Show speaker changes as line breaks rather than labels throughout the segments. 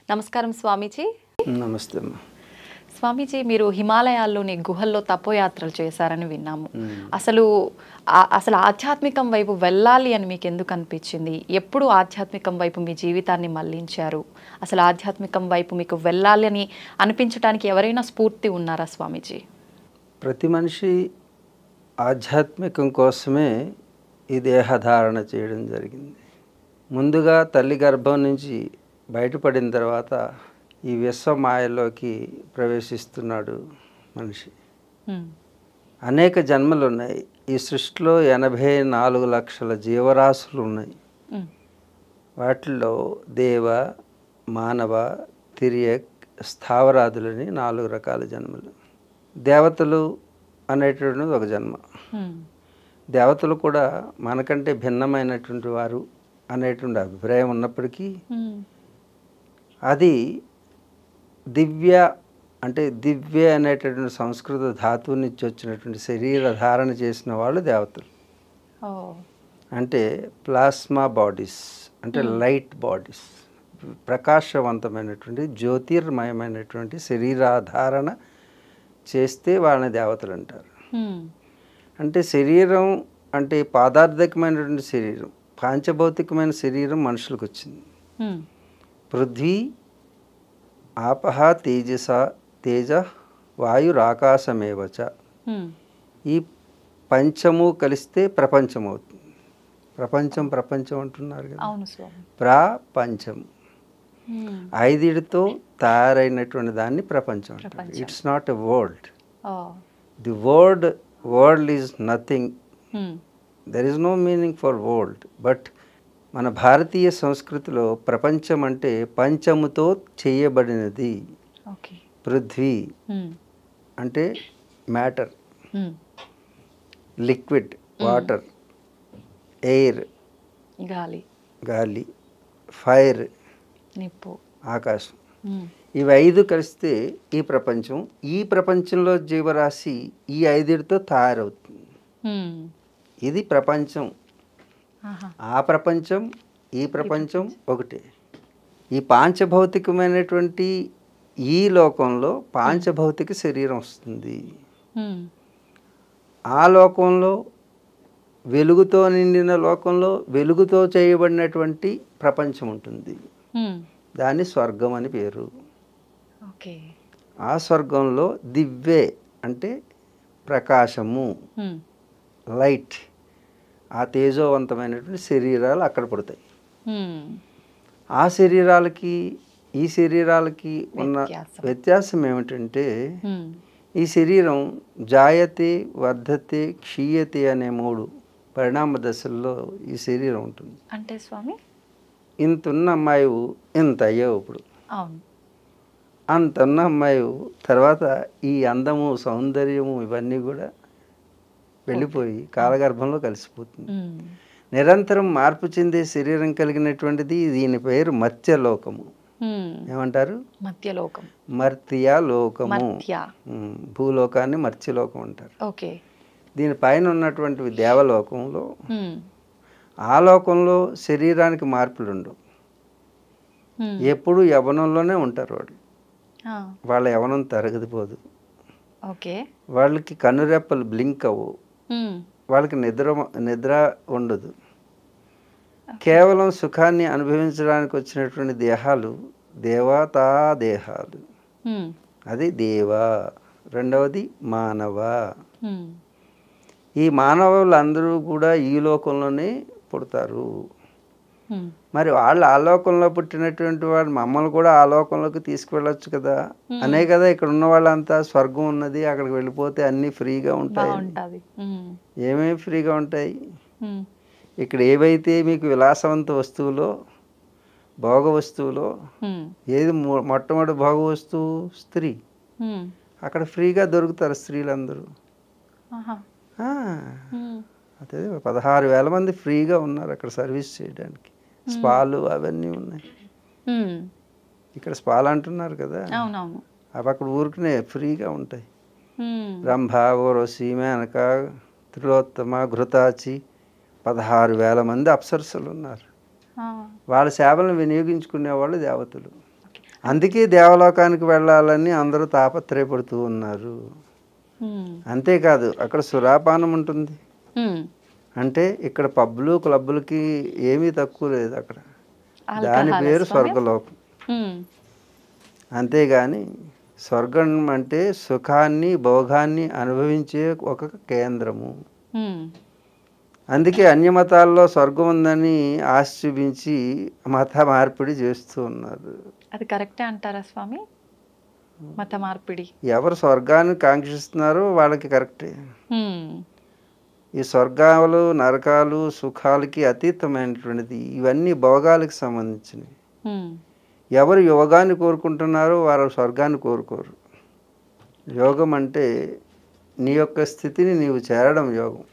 నమస్కారం స్వామీజీ.
నమస్తే అమ్మా.
స్వామీజీ, మీరు హిమాలయాల్లోని గుహల్లో తపోయాత్రలు చేశారని విన్నాము. అసలు ఆధ్యాత్మికం వైపు వెళ్ళాలి అని మీకు ఎందుకు అనిపించింది? ఎప్పుడు ఆధ్యాత్మికం వైపు మీ జీవితాన్ని మళ్లించారు? అసలు ఆధ్యాత్మికం వైపు మీకు వెళ్ళాలి అని అనిపించడానికి ఎవరైనా స్ఫూర్తి ఉన్నారా స్వామీజీ?
ప్రతి మనిషి ఆధ్యాత్మికం కోసమే ఈ దేహధారణ చేయడం జరిగింది. ముందుగా తల్లి గర్భం నుంచి బయటపడిన తర్వాత ఈ విశ్వమాయలోకి ప్రవేశిస్తున్నాడు మనిషి. అనేక జన్మలు ఉన్నాయి. ఈ సృష్టిలో 84 లక్షల జీవరాశులు ఉన్నాయి. వాటిల్లో దేవ, మానవ, తిరియక్, స్థావరాదులని 4 రకాల జన్మలు. దేవతలు అనేటువంటిది ఒక జన్మ. దేవతలు కూడా మనకంటే భిన్నమైనటువంటి వారు అనేటువంటి అభిప్రాయం ఉన్నప్పటికీ అది దివ్య అంటే దివ్య అనేటటువంటి సంస్కృత ధాతువు నుంచి వచ్చినటువంటి శరీర ధారణ చేసిన వాళ్ళు దేవతలు. అంటే ప్లాస్మా బాడీస్ అంటే లైట్ బాడీస్, ప్రకాశవంతమైనటువంటి జ్యోతిర్మయమైనటువంటి శరీరాధారణ చేస్తే వాళ్ళని దేవతలు అంటారు. అంటే శరీరం అంటే పాదార్థకమైనటువంటి శరీరం, పాంచభౌతికమైన శరీరం మనుషులకు వచ్చింది. పృథ్వీ ఆపహ తేజస తేజ వాయురాకాశమేవచ, ఈ పంచము కలిస్తే ప్రపంచం అవుతుంది. ప్రపంచం ప్రపంచం అంటున్నారు కదా, ప్రపంచం 5తో తయారైనటువంటి దాన్ని ప్రపంచం అంటారు. It's not a world. The world is nothing. There is no meaning for world. But మన భారతీయ సంస్కృతిలో ప్రపంచం అంటే పంచముతో చేయబడినది. పృథ్వీ అంటే మ్యాటర్, లిక్విడ్ వాటర్, ఎయిర్ గాలి, ఫైర్
నిప్పు,
ఆకాశం. ఇవి 5 కలిస్తే ఈ ప్రపంచం. ఈ ప్రపంచంలో జీవరాశి ఈ 5తో తయారవుతుంది. ఇది ప్రపంచం. ఆ ప్రపంచం ఈ ప్రపంచం ఒకటే. ఈ పాంచభౌతికమైనటువంటి ఈ లోకంలో పాంచభౌతిక శరీరం వస్తుంది. ఆ లోకంలో వెలుగుతో నిండిన లోకంలో వెలుగుతో చేయబడినటువంటి ప్రపంచం ఉంటుంది. దాన్ని స్వర్గం అని పేరు. ఆ స్వర్గంలో దివ్వే అంటే ప్రకాశము, లైట్, ఆ తేజోవంతమైనటువంటి శరీరాలు అక్కడ పడతాయి. ఆ శరీరాలకి ఈ శరీరాలకి ఉన్న వ్యత్యాసం ఏమిటంటే ఈ శరీరం జాయతే, వర్ధతే, క్షీయతే అనే 3 పరిణామ దశల్లో ఈ శరీరం ఉంటుంది.
అంటే స్వామి,
ఇంతున్న అమ్మాయి ఇంత అయ్యావు ఇప్పుడు, అంతున్న అమ్మాయి తర్వాత ఈ అందము, సౌందర్యము ఇవన్నీ కూడా వెళ్ళిపోయి కాలగర్భంలో కలిసిపోతుంది. నిరంతరం మార్పు చెందే శరీరం కలిగినటువంటిది. దీని పేరు మర్త్యలోకము. ఏమంటారు?
మర్త్యలోకం.
మర్త్యలోకము. భూలోకాన్ని మర్త్యలోకం అంటారు. దీనిపైన ఉన్నటువంటి దేవలోకంలో, ఆ లోకంలో శరీరానికి మార్పులు ఉండవు. ఎప్పుడు యవ్వనంలోనే ఉంటారు వాళ్ళు. వాళ్ళ యవ్వనం తరగదిపోదు. వాళ్ళకి కన్నురెప్పలు బ్లింక్ అవ్వవు. వాళ్ళకి నిద్ర ఉండదు. కేవలం సుఖాన్ని అనుభవించడానికి వచ్చినటువంటి దేహాలు దేవతా దేహాలు. అది దేవ. రెండవది మానవ. ఈ మానవులందరూ కూడా ఈ లోకంలోనే పుడతారు. మరి వాళ్ళు ఆ లోకంలో పుట్టినటువంటి వాళ్ళు మమ్మల్ని కూడా ఆ లోకంలోకి తీసుకువెళ్ళొచ్చు కదా. అనే కదా ఇక్కడ ఉన్న వాళ్ళంతా స్వర్గం ఉన్నది, అక్కడికి వెళ్ళిపోతే అన్నీ ఫ్రీగా ఉంటాయి. ఏమేమి ఫ్రీగా ఉంటాయి? ఇక్కడ ఏవైతే మీకు విలాసవంత వస్తువులో, భోగ వస్తువులో ఏది మొట్టమొదటి భోగ వస్తువు? స్త్రీ. అక్కడ ఫ్రీగా దొరుకుతారు స్త్రీలందరూ. అదే 16,000 మంది ఫ్రీగా ఉన్నారు అక్కడ సర్వీస్ చేయడానికి. స్పాలు అవన్నీ ఉన్నాయి. ఇక్కడ స్పాలు అంటున్నారు కదా, అవి అక్కడ ఊరికనే ఫ్రీగా ఉంటాయి. రంభ, ఓరోసి, మేనక, త్రిలోత్తమ, ఘృతాచి 16,000 మంది అప్సరసలు ఉన్నారు. వాళ్ళ సేవలను వినియోగించుకునేవాళ్ళు దేవతలు. అందుకే దేవలోకానికి వెళ్ళాలని అందరూ తాపత్రయపడుతూ ఉన్నారు. అంతేకాదు అక్కడ సురాపానం ఉంటుంది. అంటే ఇక్కడ పబ్బులు క్లబ్బులకి ఏమీ తక్కువ లేదు అక్కడ. దాని పేరు స్వర్గలోకం. అంతేగాని స్వర్గం అంటే సుఖాన్ని భోగాన్ని అనుభవించే ఒక కేంద్రము. అందుకే అన్య మతాల్లో స్వర్గం ఉందని ఆశ చూపించి మత మార్పిడి చేస్తూ ఉన్నారు.
అది కరెక్టే అంటారా స్వామి? మత మార్పిడి
ఎవరు స్వర్గాన్ని కాంక్షిస్తున్నారో వాళ్ళకి కరెక్టే. ఈ స్వర్గాలు నరకాలు సుఖాలకి అతీతమైనటువంటిది. ఇవన్నీ భోగాలకు సంబంధించినవి. ఎవరు యోగాన్ని కోరుకుంటున్నారో వారు స్వర్గాన్ని కోరుకోరు. యోగం అంటే నీ యొక్క స్థితిని నీవు చేరడం యోగం.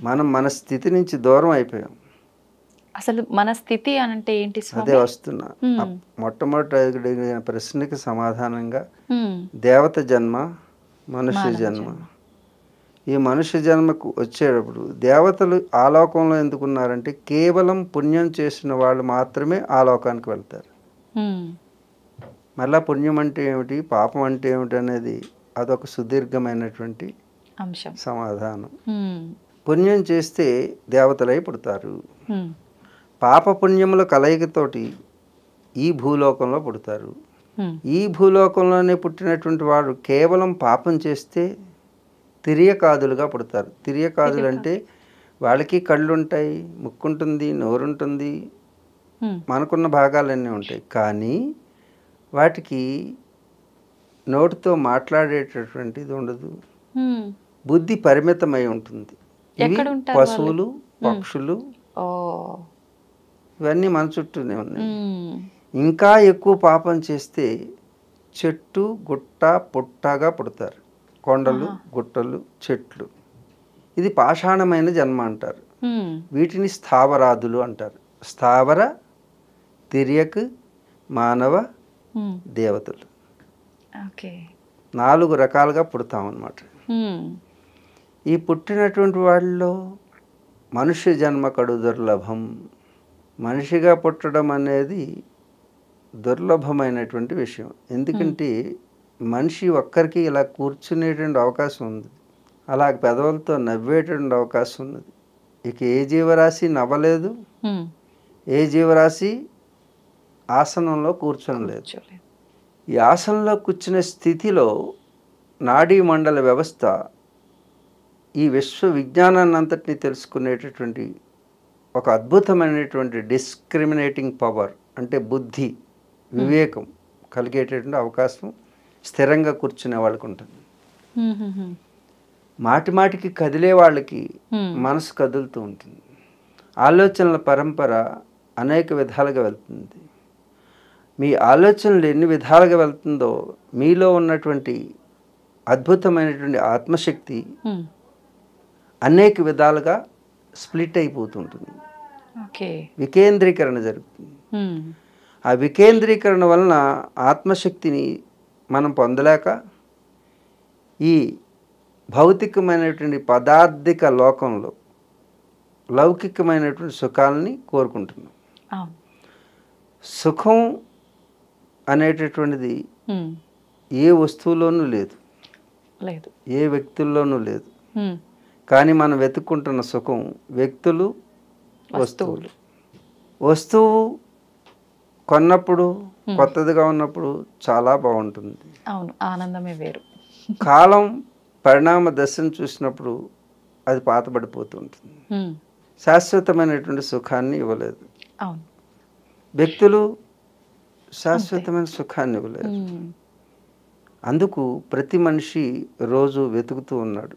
మనం మన స్థితి నుంచి దూరం అయిపోయాం.
అసలు మన స్థితి అంటే ఏంటి?
అదే వస్తున్నా. మొట్టమొదటి అడిగిన ప్రశ్నకి సమాధానంగా దేవత జన్మ, మనుష్య జన్మ. ఈ మనుష్య జన్మకు వచ్చేటప్పుడు దేవతలు ఆ లోకంలో ఎందుకున్నారంటే కేవలం పుణ్యం చేసిన వాళ్ళు మాత్రమే ఆ లోకానికి వెళ్తారు. మళ్ళా పుణ్యం అంటే ఏమిటి, పాపం అంటే ఏమిటి అనేది అదొక సుదీర్ఘమైనటువంటి
అంశం
సమాధానం. పుణ్యం చేస్తే దేవతలై పుడతారు. పాప పుణ్యముల కలయికతోటి ఈ భూలోకంలో పుడతారు. ఈ భూలోకంలోనే పుట్టినటువంటి వాడు కేవలం పాపం చేస్తే తిరియకాదులుగా పుడతారు. తిరియకాదులు అంటే వాళ్ళకి కళ్ళు ఉంటాయి, ముక్కు ఉంటుంది, నోరుంటుంది, మనకున్న భాగాలన్నీ ఉంటాయి. కానీ వాటికి నోటితో మాట్లాడేటటువంటిది ఉండదు. బుద్ధి పరిమితమై ఉంటుంది. ఇవి పశువులు, పక్షులు ఇవన్నీ మన చుట్టూనే ఉన్నాయి. ఇంకా ఎక్కువ పాపం చేస్తే చెట్టు గుట్ట పుట్టగా పుడతారు. కొండలు గుట్టలు చెట్లు. ఇది పాషాణమైన జన్మ అంటారు. వీటిని స్థావరాదులు అంటారు. స్థావర, తిర్యక్, మానవ, దేవతలు 4 రకాలుగా పుడతామన్నమాట. ఈ పుట్టినటువంటి వాళ్ళలో మనుష్య జన్మ కడు దుర్లభం. మనిషిగా పుట్టడం అనేది దుర్లభమైనటువంటి విషయం. ఎందుకంటే మనిషి ఒక్కరికి ఇలా కూర్చునేటువంటి అవకాశం ఉంది, అలా పెదవులతో నవ్వేటువంటి అవకాశం ఉన్నది. ఇక ఏ జీవరాశి నవ్వలేదు, ఏ జీవరాశి ఆసనంలో కూర్చోలేదు. ఈ ఆసనంలో కూర్చునే స్థితిలో నాడీ మండల వ్యవస్థ ఈ విశ్వ విజ్ఞానాన్ని అంతటినీ తెలుసుకునేటటువంటి ఒక అద్భుతమైనటువంటి డిస్క్రిమినేటింగ్ పవర్, అంటే బుద్ధి వివేకం కలిగేటటువంటి అవకాశం స్థిరంగా కూర్చునే వాళ్ళకి ఉంటుంది. మాటి మాటికి కదిలే వాళ్ళకి మనసు కదులుతూ ఉంటుంది. ఆలోచనల పరంపర అనేక విధాలుగా వెళ్తుంది. మీ ఆలోచనలు ఎన్ని విధాలుగా వెళ్తుందో మీలో ఉన్నటువంటి అద్భుతమైనటువంటి ఆత్మశక్తి అనేక విధాలుగా స్ప్లిట్ అయిపోతుంటుంది. వికేంద్రీకరణ జరుగుతుంది. ఆ వికేంద్రీకరణ వలన ఆత్మశక్తిని మనం పొందలేక ఈ భౌతికమైనటువంటి పదార్థిక లోకంలో లౌకికమైనటువంటి సుఖాలని కోరుకుంటున్నాం. సుఖం అనేటటువంటిది ఏ వస్తువులోనూ లేదు, ఏ వ్యక్తుల్లోనూ లేదు. కానీ మనం వెతుక్కుంటున్న సుఖం వ్యక్తులు, వస్తువులు. వస్తువు కొన్నప్పుడు కొత్తదిగా ఉన్నప్పుడు చాలా బాగుంటుంది.
అవును, ఆనందమే వేరు.
కాలం పరిణామ దశను చూసినప్పుడు అది పాతబడిపోతుంటుంది. శాశ్వతమైనటువంటి సుఖాన్ని ఇవ్వలేదు. వ్యక్తులు శాశ్వతమైన సుఖాన్ని ఇవ్వలేదు. అందుకు ప్రతి మనిషి రోజు వెతుకుతూ ఉన్నాడు,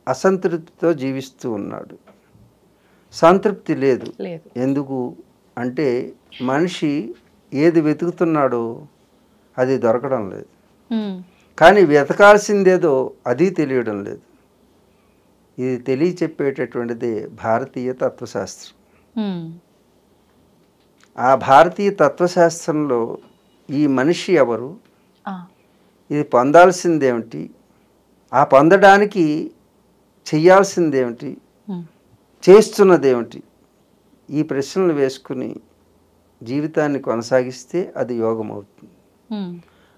అసంతృప్తితో జీవిస్తూ ఉన్నాడు. సంతృప్తి లేదు. ఎందుకు అంటే మనిషి ఏది వెతుకుతున్నాడో అది దొరకడం లేదు. కానీ వెతకాల్సిందేదో అది తెలియడం లేదు. ఇది తెలియచెప్పేటటువంటిదే భారతీయ తత్వశాస్త్రం. ఆ భారతీయ తత్వశాస్త్రంలో ఈ మనిషి ఎవరు, ఇది పొందాల్సిందేమిటి, ఆ పొందడానికి చెయ్యాల్సిందేమిటి, చేస్తున్నదేమిటి ఈ ప్రశ్నలు వేసుకుని జీవితాన్ని కొనసాగిస్తే అది యోగం అవుతుంది.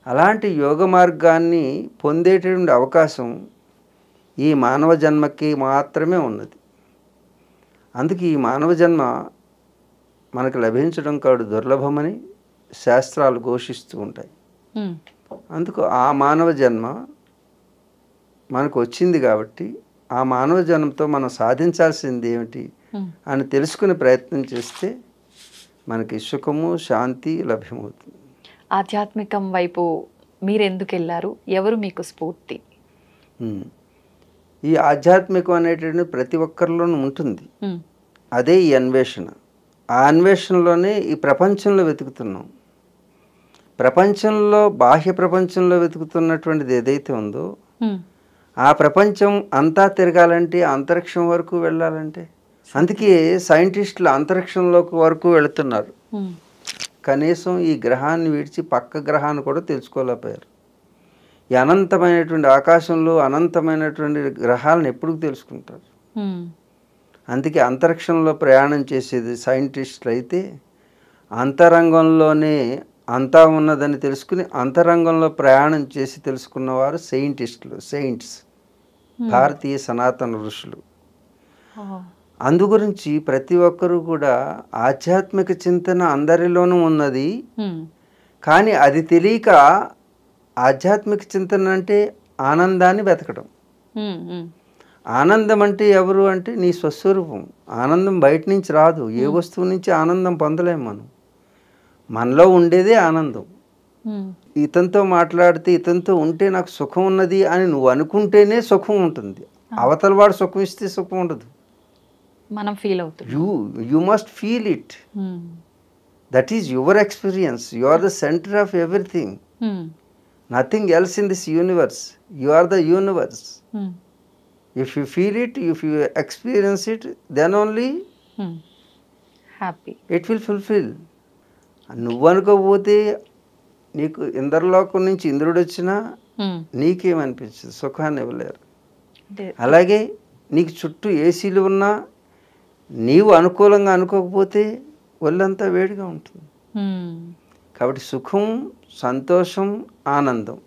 అలాంటి యోగ మార్గాన్ని పొందేటటువంటి అవకాశం ఈ మానవ జన్మకి మాత్రమే ఉన్నది. అందుకే ఈ మానవ జన్మ మనకు లభించడం కాదు దుర్లభమని శాస్త్రాలు ఘోషిస్తూ ఉంటాయి. అందుకు ఆ మానవ జన్మ మనకు వచ్చింది కాబట్టి ఆ మానవ జన్మతో మనం సాధించాల్సింది ఏమిటి అని తెలుసుకునే ప్రయత్నం చేస్తే మనకి సుఖము శాంతి లభ్యమవుతుంది.
ఆధ్యాత్మికం వైపు మీరు ఎందుకు వెళ్ళారు? ఎవరు మీకు స్ఫూర్తి?
ఈ ఆధ్యాత్మికం అనేటువంటి ప్రతి ఒక్కరిలోనూ ఉంటుంది. అదే ఈ అన్వేషణ. ఆ అన్వేషణలోనే ఈ ప్రపంచంలో వెతుకుతున్నాం. ప్రపంచంలో బాహ్య ప్రపంచంలో వెతుకుతున్నటువంటిది ఏదైతే ఉందో ఆ ప్రపంచం అంతా తిరగాలంటే అంతరిక్షం వరకు వెళ్ళాలంటే అందుకే సైంటిస్టులు అంతరిక్షంలోకి వరకు వెళుతున్నారు. కనీసం ఈ గ్రహాన్ని విడిచి పక్క గ్రహాన్ని కూడా తెలుసుకోలేకపోయారు. ఈ అనంతమైనటువంటి ఆకాశంలో అనంతమైనటువంటి గ్రహాలను ఎప్పుడు తెలుసుకుంటారు? అందుకే అంతరిక్షంలో ప్రయాణం చేసేది సైంటిస్టులు అయితే అంతరంగంలోనే అంతా ఉన్నదని తెలుసుకుని అంతరంగంలో ప్రయాణం చేసి తెలుసుకున్నవారు సైంటిస్టులు, సెయింట్స్, భారతీయ సనాతన ఋషులు. అందుగురించి ప్రతి ఒక్కరూ కూడా ఆధ్యాత్మిక చింతన అందరిలోనూ ఉన్నది. కానీ అది తెలియక ఆధ్యాత్మిక చింతన అంటే ఆనందాన్ని వెతకడం. ఆనందం అంటే ఎవరు అంటే నీ స్వస్వరూపం. ఆనందం బయట నుంచి రాదు. ఏ వస్తువు నుంచి ఆనందం పొందలేము మనం. మనలో ఉండేదే ఆనందం. ఇతనితో మాట్లాడితే ఇతనితో ఉంటే నాకు సుఖం ఉన్నది అని నువ్వు అనుకుంటేనే సుఖం ఉంటుంది. అవతల వాడు సుఖం ఇస్తే సుఖం ఉండదు.
మనం ఫీల్ అవుతాం.
You must feel it. That is your experience. You are the centre of everything. Nothing else in this universe. You are the universe. If you feel it, if you experience it, then only
happy.
It will fulfill. నువ్వు అనుకోకపోతే నీకు ఇంద్రలోకం నుంచి ఇంద్రుడు వచ్చినా నీకేమనిపించదు, సుఖాన్ని ఇవ్వలేరు. అలాగే నీకు చుట్టూ ఏసీలు ఉన్నా నీవు అనుకూలంగా అనుకోకపోతే ఒళ్ళంతా వేడిగా ఉంటుంది. కాబట్టి సుఖం, సంతోషం, ఆనందం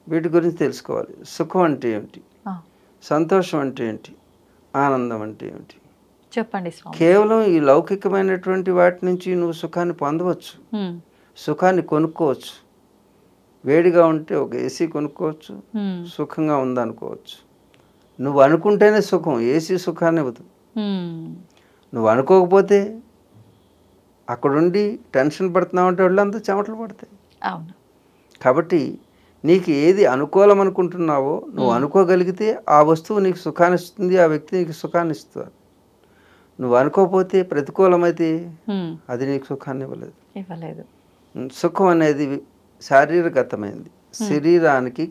వీటి గురించి తెలుసుకోవాలి. సుఖం అంటే ఏమిటి, సంతోషం అంటే ఏంటి, ఆనందం అంటే ఏమిటి
చెప్పండి.
కేవలం ఈ లౌకికమైనటువంటి వాటి నుంచి నువ్వు సుఖాన్ని పొందవచ్చు, సుఖాన్ని కొనుక్కోవచ్చు. వేడిగా ఉంటే ఒక ఏసీ కొనుక్కోవచ్చు, సుఖంగా ఉందనుకోవచ్చు. నువ్వు అనుకుంటేనే సుఖం, ఏసీ సుఖాన్ని ఇవ్వదు. నువ్వు అనుకోకపోతే అక్కడుండి టెన్షన్ పడుతున్నావు అంటే వాళ్ళంతా చెమటలు పడతాయి.
అవును.
కాబట్టి నీకు ఏది అనుకూలం అనుకుంటున్నావో నువ్వు అనుకోగలిగితే ఆ వస్తువు నీకు సుఖాన్ని ఇస్తుంది, ఆ వ్యక్తి నీకు సుఖాన్ని ఇస్తారు. నువ్వు అనుకోకపోతే ప్రతికూలమైతే అది నీకు సుఖాన్ని ఇవ్వలేదు. సుఖం అనేది శారీరగతమైంది. శరీరానికి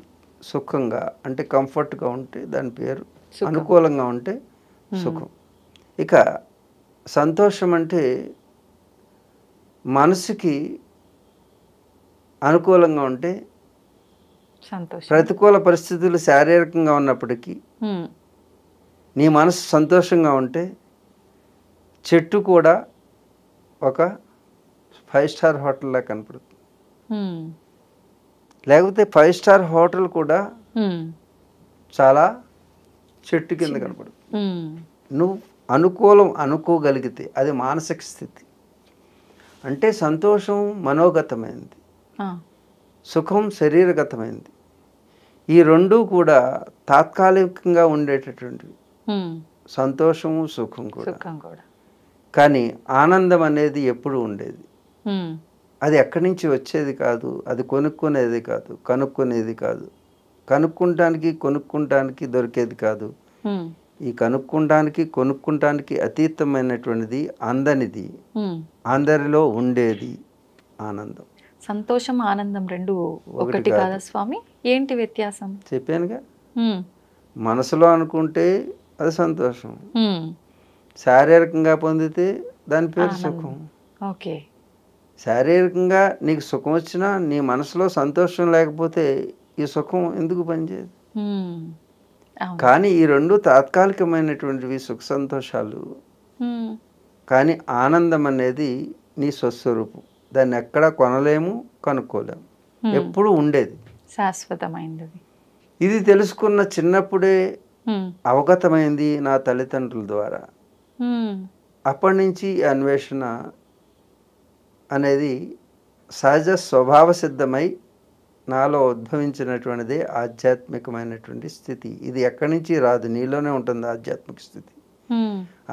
సుఖంగా అంటే కంఫర్ట్గా ఉంటే దాని పేరు, అనుకూలంగా ఉంటే సుఖం. ఇక సంతోషం అంటే మనసుకి అనుకూలంగా ఉంటే, ప్రతికూల పరిస్థితులు శారీరకంగా ఉన్నప్పటికీ నీ మనసు సంతోషంగా ఉంటే చెట్టు కూడా ఒక 5 స్టార్ హోటల్లా కనపడుతుంది. లేకపోతే 5 స్టార్ హోటల్ కూడా చాలా చెట్టు కింద కనపడుతుంది. నువ్వు అనుకోగలిగితే అది మానసిక స్థితి. అంటే సంతోషం మనోగతమైంది, సుఖం శరీరగతమైంది. ఈ రెండూ కూడా తాత్కాలికంగా ఉండేటటువంటివి, సంతోషము సుఖం కూడా. కానీ ఆనందం అనేది ఎప్పుడు ఉండేది. అది ఎక్కడి నుంచి వచ్చేది కాదు, అది కొనుక్కునేది కాదు, కనుక్కునేది కాదు, కొనుక్కుంటానికి దొరికేది కాదు. ఈ కొనుక్కుంటానికి అతీతమైనటువంటిది, అందనిది, అందరిలో ఉండేది ఆనందం.
సంతోషం, ఆనందం రెండు ఒకటి కాదా స్వామి? ఏంటి వ్యత్యాసం?
చెప్పానుగా, మనసులో అనుకుంటే అది సంతోషం, శారీరకంగా పొందితే దాని పేరు సుఖం.
ఓకే.
శారీరకంగా నీకు సుఖం వచ్చినా నీ మనసులో సంతోషం లేకపోతే ఈ సుఖం ఎందుకు పనిచేయదు? కానీ ఈ రెండు తాత్కాలికమైనటువంటివి సుఖ సంతోషాలు. కానీ ఆనందం అనేది నీ స్వస్వరూపం, దాన్ని ఎక్కడా కొనలేము, కనుక్కోలేము, ఎప్పుడు ఉండేది,
శాశ్వతమైనది.
ఇది తెలుసుకున్న చిన్నప్పుడే అవగతమైంది నా తల్లిదండ్రుల ద్వారా. అప్పటి నుంచి ఈ అన్వేషణ అనేది సహజ స్వభావ సిద్ధమై నాలో ఉద్భవించినటువంటిదే ఆధ్యాత్మికమైనటువంటి స్థితి. ఇది ఎక్కడి నుంచి రాదు, నీలోనే ఉంటుంది ఆధ్యాత్మిక స్థితి.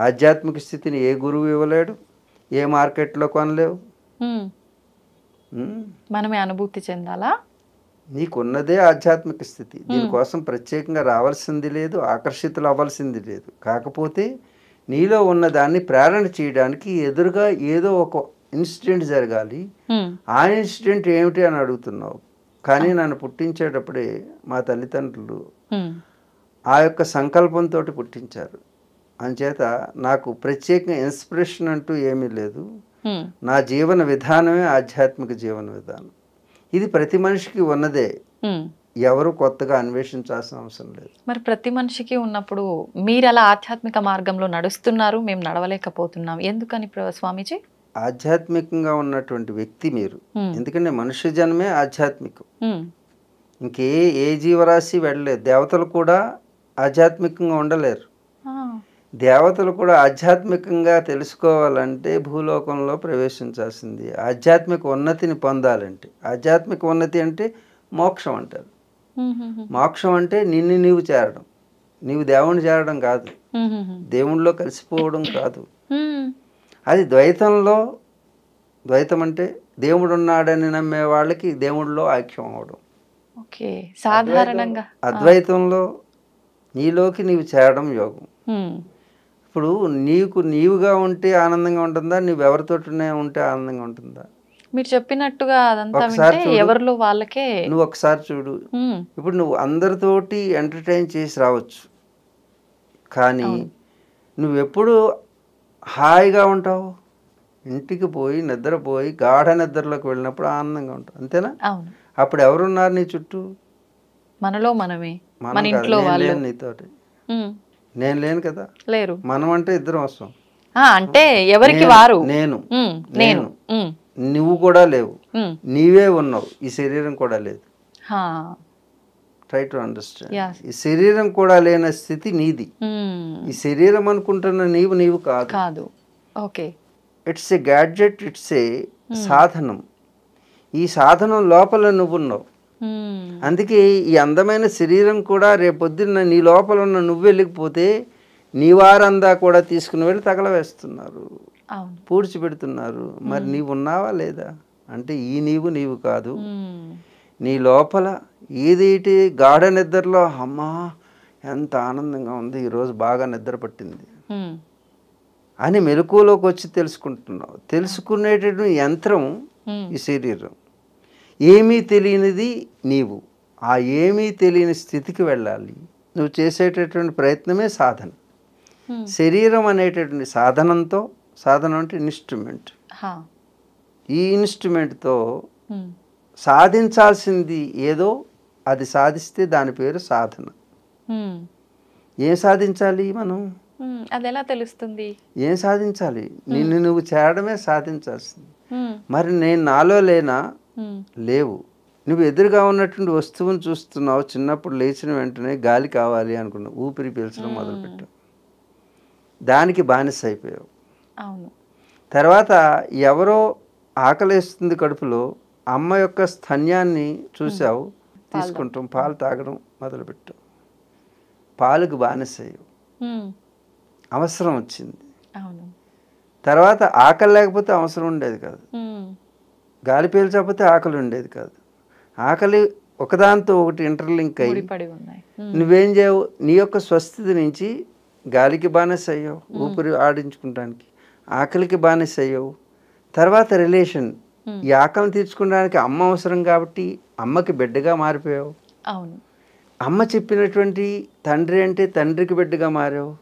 ఆధ్యాత్మిక స్థితిని ఏ గురువు ఇవ్వలేడు, ఏ మార్కెట్లో కొనలేవు.
మనమే అనుభూతి చెందాలా?
నీకున్నదే ఆధ్యాత్మిక స్థితి. దీనికోసం ప్రత్యేకంగా రావాల్సింది లేదు, ఆకర్షితులు అవ్వాల్సింది లేదు. కాకపోతే నీలో ఉన్నదాన్ని ప్రేరణ చేయడానికి ఎదురుగా ఏదో ఒక ఇన్సిడెంట్ జరగాలి. ఆ ఇన్సిడెంట్ ఏమిటి అని అడుగుతున్నావు. కానీ నన్ను పుట్టించేటప్పుడే మా తల్లిదండ్రులు ఆ యొక్క సంకల్పంతో పుట్టించారు. అంచేత నాకు ప్రత్యేకంగా ఇన్స్పిరేషన్ అంటూ ఏమీ లేదు. నా జీవన విధానమే ఆధ్యాత్మిక జీవన విధానం. ఇది ప్రతి మనిషికి ఉన్నదే, ఎవరు కొత్తగా అన్వేషించాల్సిన అవసరం లేదు.
మరి ప్రతి మనిషికి ఉన్నప్పుడు మీరు అలా ఆధ్యాత్మిక మార్గంలో నడుస్తున్నారు, మేము నడవలేకపోతున్నాం, ఎందుకని స్వామీజీ?
ఆధ్యాత్మికంగా ఉన్నటువంటి వ్యక్తి మీరు. ఎందుకంటే మనుష్య జన్మే ఆధ్యాత్మికం. ఏ జీవరాశి వెళ్ళలేదు. దేవతలు కూడా ఆధ్యాత్మికంగా ఉండలేరు. దేవతలు కూడా ఆధ్యాత్మికంగా తెలుసుకోవాలంటే భూలోకంలో ప్రవేశించాల్సింది. ఆధ్యాత్మిక ఉన్నతిని పొందాలంటే, ఆధ్యాత్మిక ఉన్నతి అంటే మోక్షం అంటారు. మోక్షం అంటే నిన్ను నీవు చేరడం, నీవు దేవుణ్ణి చేరడం కాదు, దేవుణ్ణిలో కలిసిపోవడం కాదు. అది ద్వైతంలో, ద్వైతం అంటే దేవుడు ఉన్నాడని నమ్మే వాళ్ళకి దేవుడిలో ఐక్యం అవడం.
సాధారణంగా
అద్వైతంలో నీలోకి నీవు చేరడం యోగం. ఇప్పుడు నీవుగా ఉంటే ఆనందంగా ఉంటుందా, నువ్వెవరితోనే ఉంటే ఆనందంగా ఉంటుందా?
మీరు చెప్పినట్టుగా అదంతా ఎవరిలో వాళ్ళకే.
నువ్వు ఒకసారి చూడు, ఇప్పుడు నువ్వు అందరితోటి ఎంటర్టైన్ చేసి రావచ్చు, కానీ నువ్వెప్పుడు హాయిగా ఉంటావు? ఇంటికి పోయి నిద్రపోయి గాఢ నిద్రలోకి వెళ్ళినప్పుడు ఆనందంగా ఉంటావు, అంతేనా? అప్పుడు ఎవరున్నారు నీ చుట్టూ?
మనలో మనమే, మన ఇంట్లో వాళ్ళు.
నీతోటి నేను లేను కదా,
లేరు.
మనం అంటే ఇద్దరం వస్తాం.
అంటే ఎవరికి వారు,
నేను నువ్వు కూడా లేవు, నీవే ఉన్నావు, ఈ శరీరం కూడా లేదు. Try to understand. ఈ శరీరం కూడా లేని స్థితి నీది. ఈ శరీరం అనుకుంటున్న నీవు కాదు. It's a gadget, it's a సాధనం. ఈ సాధనం లోపల నువ్వున్నావు. అందుకే ఈ అందమైన శరీరం కూడా రేపొద్దున్న నీ లోపల ఉన్న నువ్వు వెళ్ళిపోతే నీ వారందా కూడా తీసుకుని వెళ్ళి తగలవేస్తున్నారు, పూడ్చిపెడుతున్నారు. మరి నీవు ఉన్నావా లేదా అంటే ఈ నీవు కాదు. నీ లోపల ఏదైతే గాఢ నిద్రలో అమ్మా ఎంత ఆనందంగా ఉంది, ఈరోజు బాగా నిద్ర పట్టింది అని మెలకువలోకి వచ్చి తెలుసుకుంటున్నావు. తెలుసుకునేటటువంటి యంత్రం ఈ శరీరం. ఏమీ తెలియనిది నీవు. ఆ ఏమీ తెలియని స్థితికి వెళ్ళాలి. నువ్వు చేసేటటువంటి ప్రయత్నమే సాధన. శరీరం అనేటటువంటి సాధనంతో, సాధనం అంటే ఇన్స్ట్రుమెంట్, ఈ ఇన్స్ట్రుమెంట్తో సాధించాల్సింది ఏదో అది సాధిస్తే దాని పేరు సాధన. ఏం సాధించాలి మనం?
అది ఎలా తెలుస్తుంది?
ఏం సాధించాలి? నిన్ను నువ్వు చేరడమే సాధించాల్సింది. మరి నేను నాలో లేనా? లేవు. నువ్వు ఎదురుగా ఉన్నటువంటి వస్తువును చూస్తున్నావు. చిన్నప్పుడు లేచిన వెంటనే గాలి కావాలి అనుకున్నావు, ఊపిరి పీల్చడం మొదలుపెట్టావు, దానికి బానిస అయిపోయావు. తర్వాత ఎవరో ఆకలేస్తుంది కడుపులో, అమ్మ యొక్క స్తన్యాన్ని చూసావు, తీసుకుంటాం, పాలు తాగడం మొదలుపెట్టావు, పాలకు బానిస అయ్యావు. అవసరం వచ్చింది. తర్వాత ఆకలి లేకపోతే అవసరం ఉండేది కాదు, గాలి పీల్చకపోతే ఆకలి ఉండేది కాదు. ఆకలి ఒకదాంతో ఒకటి ఇంటర్లింక్ అయ్యి నువ్వేం చేయవు, నీ యొక్క స్వస్థితి నుంచి గాలికి బానిస అయ్యావు, ఊపిరి ఆడించుకుంటానికి, ఆకలికి బానిస అయ్యావు. తర్వాత రిలేషన్, ఈ ఆకలిని తీర్చుకోవడానికి అమ్మ అవసరం కాబట్టి అమ్మకి బిడ్డగా మారిపోయావు. అమ్మ చెప్పినటువంటి తండ్రి అంటే తండ్రికి బిడ్డగా మారావు.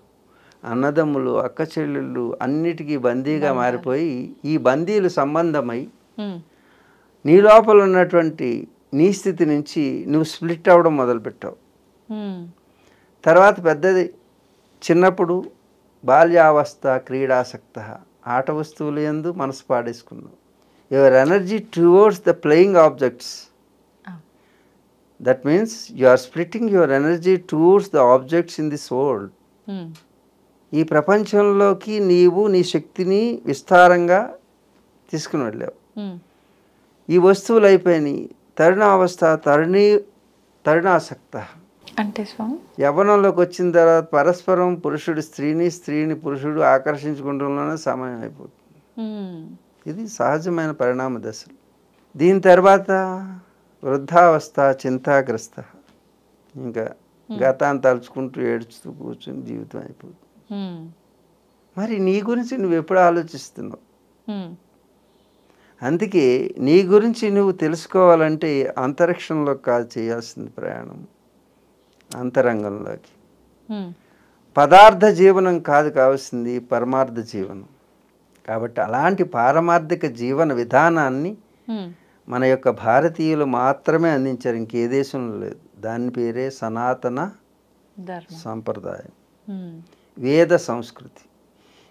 అన్నదమ్ములు, అక్క చెల్లెళ్ళు అన్నిటికీ బందీగా మారిపోయి ఈ బందీలు సంబంధమై నీ లోపల ఉన్నటువంటి నీ స్థితి నుంచి నువ్వు స్ప్లిట్ అవ్వడం మొదలుపెట్టావు. తర్వాత పెద్దది, చిన్నప్పుడు బాల్యావస్థ క్రీడాసక్త ఆట వస్తువులు యందు మనసు పాడేసుకున్నావు. Your energy towards the playing objects. That means you are splitting your energy towards the objects in this world. ఈ ప్రపంచంలోకి నీవు నీ శక్తిని విస్తారంగా తీసుకుని వెళ్ళావు. ఈ వస్తువులు అయిపోయినాయి. తరుణావస్థ తరుణాసక్త
అంటే స్వామి
యవ్వనంలోకి వచ్చిన తర్వాత పరస్పరం పురుషుడు స్త్రీని, స్త్రీని పురుషుడు ఆకర్షించుకుంటూనే సమయం అయిపోతుంది. ఇది సహజమైన పరిణామ దశలు. దీని తర్వాత వృద్ధావస్థ చింతాగ్రస్త, ఇంకా గతాన్ని తలుచుకుంటూ ఏడుస్తూ కూర్చుని జీవితం అయిపోతుంది. మరి నీ గురించి నువ్వు ఎప్పుడు ఆలోచిస్తున్నావు? అందుకే నీ గురించి నువ్వు తెలుసుకోవాలంటే అంతరిక్షంలో కాదు చేయాల్సింది ప్రయాణం, అంతరంగంలోకి. పదార్థ జీవనం కాదు కావాల్సింది, పరమార్థ జీవనం. కాబట్టి అలాంటి పారమార్థిక జీవన విధానాన్ని మన యొక్క భారతీయులు మాత్రమే అందించారు, ఇంకే దేశంలో లేదు. దాని పేరే సనాతన సంప్రదాయం, వేద సంస్కృతి.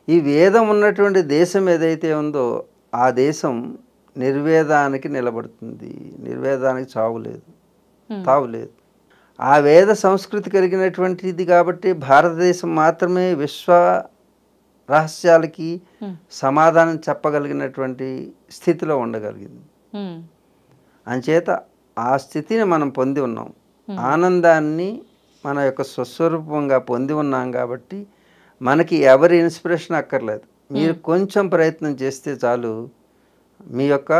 ఈ వేదం ఉన్నటువంటి దేశం ఏదైతే ఉందో ఆ దేశం నిర్వేదానికి నిలబడుతుంది. నిర్వేదానికి చావులేదు, తావులేదు. ఆ వేద సంస్కృతి కలిగినటువంటిది కాబట్టి భారతదేశం మాత్రమే విశ్వ రహస్యాలకి సమాధానం చెప్పగలిగినటువంటి స్థితిలో ఉండగలిగింది. అంచేత ఆ స్థితిని మనం పొంది ఉన్నాం. ఆనందాన్ని మన యొక్క స్వస్వరూపంగా పొంది ఉన్నాం కాబట్టి మనకి ఎవరి ఇన్స్పిరేషన్ అక్కర్లేదు. మీరు కొంచెం ప్రయత్నం చేస్తే చాలు మీ యొక్క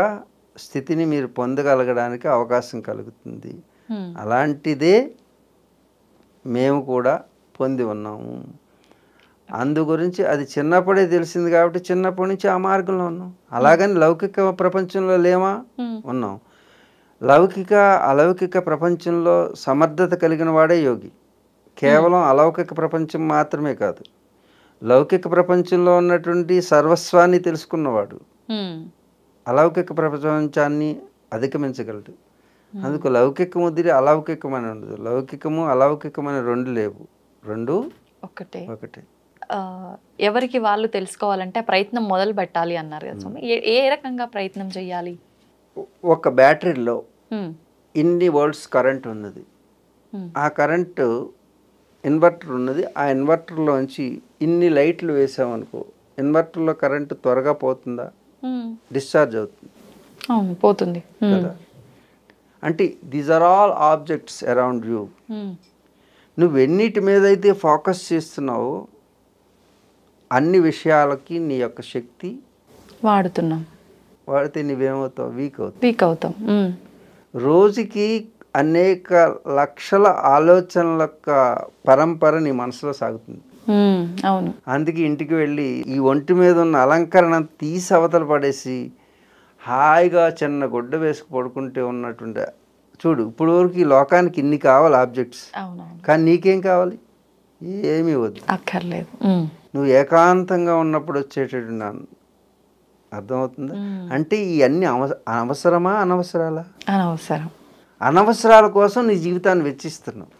స్థితిని మీరు పొందగలగడానికి అవకాశం కలుగుతుంది. అలాంటిదే మేము కూడా పొంది ఉన్నాము. అందు గురించి అది చిన్నప్పుడే తెలిసింది కాబట్టి చిన్నప్పటి నుంచి ఆ మార్గంలో ఉన్నాం. అలాగని లౌకిక ప్రపంచంలో లేమా? ఉన్నాం. లౌకిక అలౌకిక ప్రపంచంలో సమర్థత కలిగిన వాడే యోగి. కేవలం అలౌకిక ప్రపంచం మాత్రమే కాదు, లౌకిక ప్రపంచంలో ఉన్నటువంటి సర్వస్వాన్ని తెలుసుకున్నవాడు అలౌకిక ప్రపంచాన్ని అధిగమించగలడు. అందుకు లౌకికము వదిలి అలౌకికమని ఉండదు. లౌకికము అలౌకికమని రెండు లేవు, రెండు ఒకటే.
ఎవరికి వాళ్ళు తెలుసుకోవాలంటే ప్రయత్నం మొదలు పెట్టాలి అన్నారు కదా స్వామి. ఏ రకంగా ప్రయత్నం చేయాలి?
ఒక బ్యాటరీలో ఇన్ని వోల్ట్స్ కరెంట్ ఉన్నది. ఆ కరెంటు ఇన్వర్టర్ ఉన్నది. ఆ ఇన్వర్టర్లోంచి ఇన్ని లైట్లు వేసామనుకో, ఇన్వర్టర్లో కరెంటు త్వరగా పోతుందా? డిశ్చార్జ్ అవుతుంది,
పోతుంది
కదా. అంటే these are all objects around you. నువ్వు ఎన్నిటి మీద అయితే ఫోకస్ చేస్తున్నావో అన్ని విషయాలకి నీ యొక్క శక్తి వాడితే నువ్వేమవుతావు? వీక్ అవుతావు. రోజుకి అనేక లక్షల ఆలోచనల యొక్క పరంపర నీ మనసులో సాగుతుంది.
అవును.
అందుకే ఇంటికి వెళ్ళి ఈ ఒంటి మీద ఉన్న అలంకరణ తీసి అవతల పడేసి హాయిగా చిన్న గుడ్డ వేసుకు పడుకుంటే ఉన్నటువంటి చూడు. ఇప్పుడు వరకు ఈ లోకానికి ఇన్ని కావాలి ఆబ్జెక్ట్స్, కానీ నీకేం కావాలి? ఏమీ వద్దు,
అక్కర్లేదు.
నువ్వు ఏకాంతంగా ఉన్నప్పుడు వచ్చేటటువంటి అర్థమవుతుందా? అంటే ఇవన్నీ అవసరమా అనవసరాలా?
అనవసరం.
అనవసరాల కోసం నీ జీవితాన్ని వెచ్చిస్తున్నావు,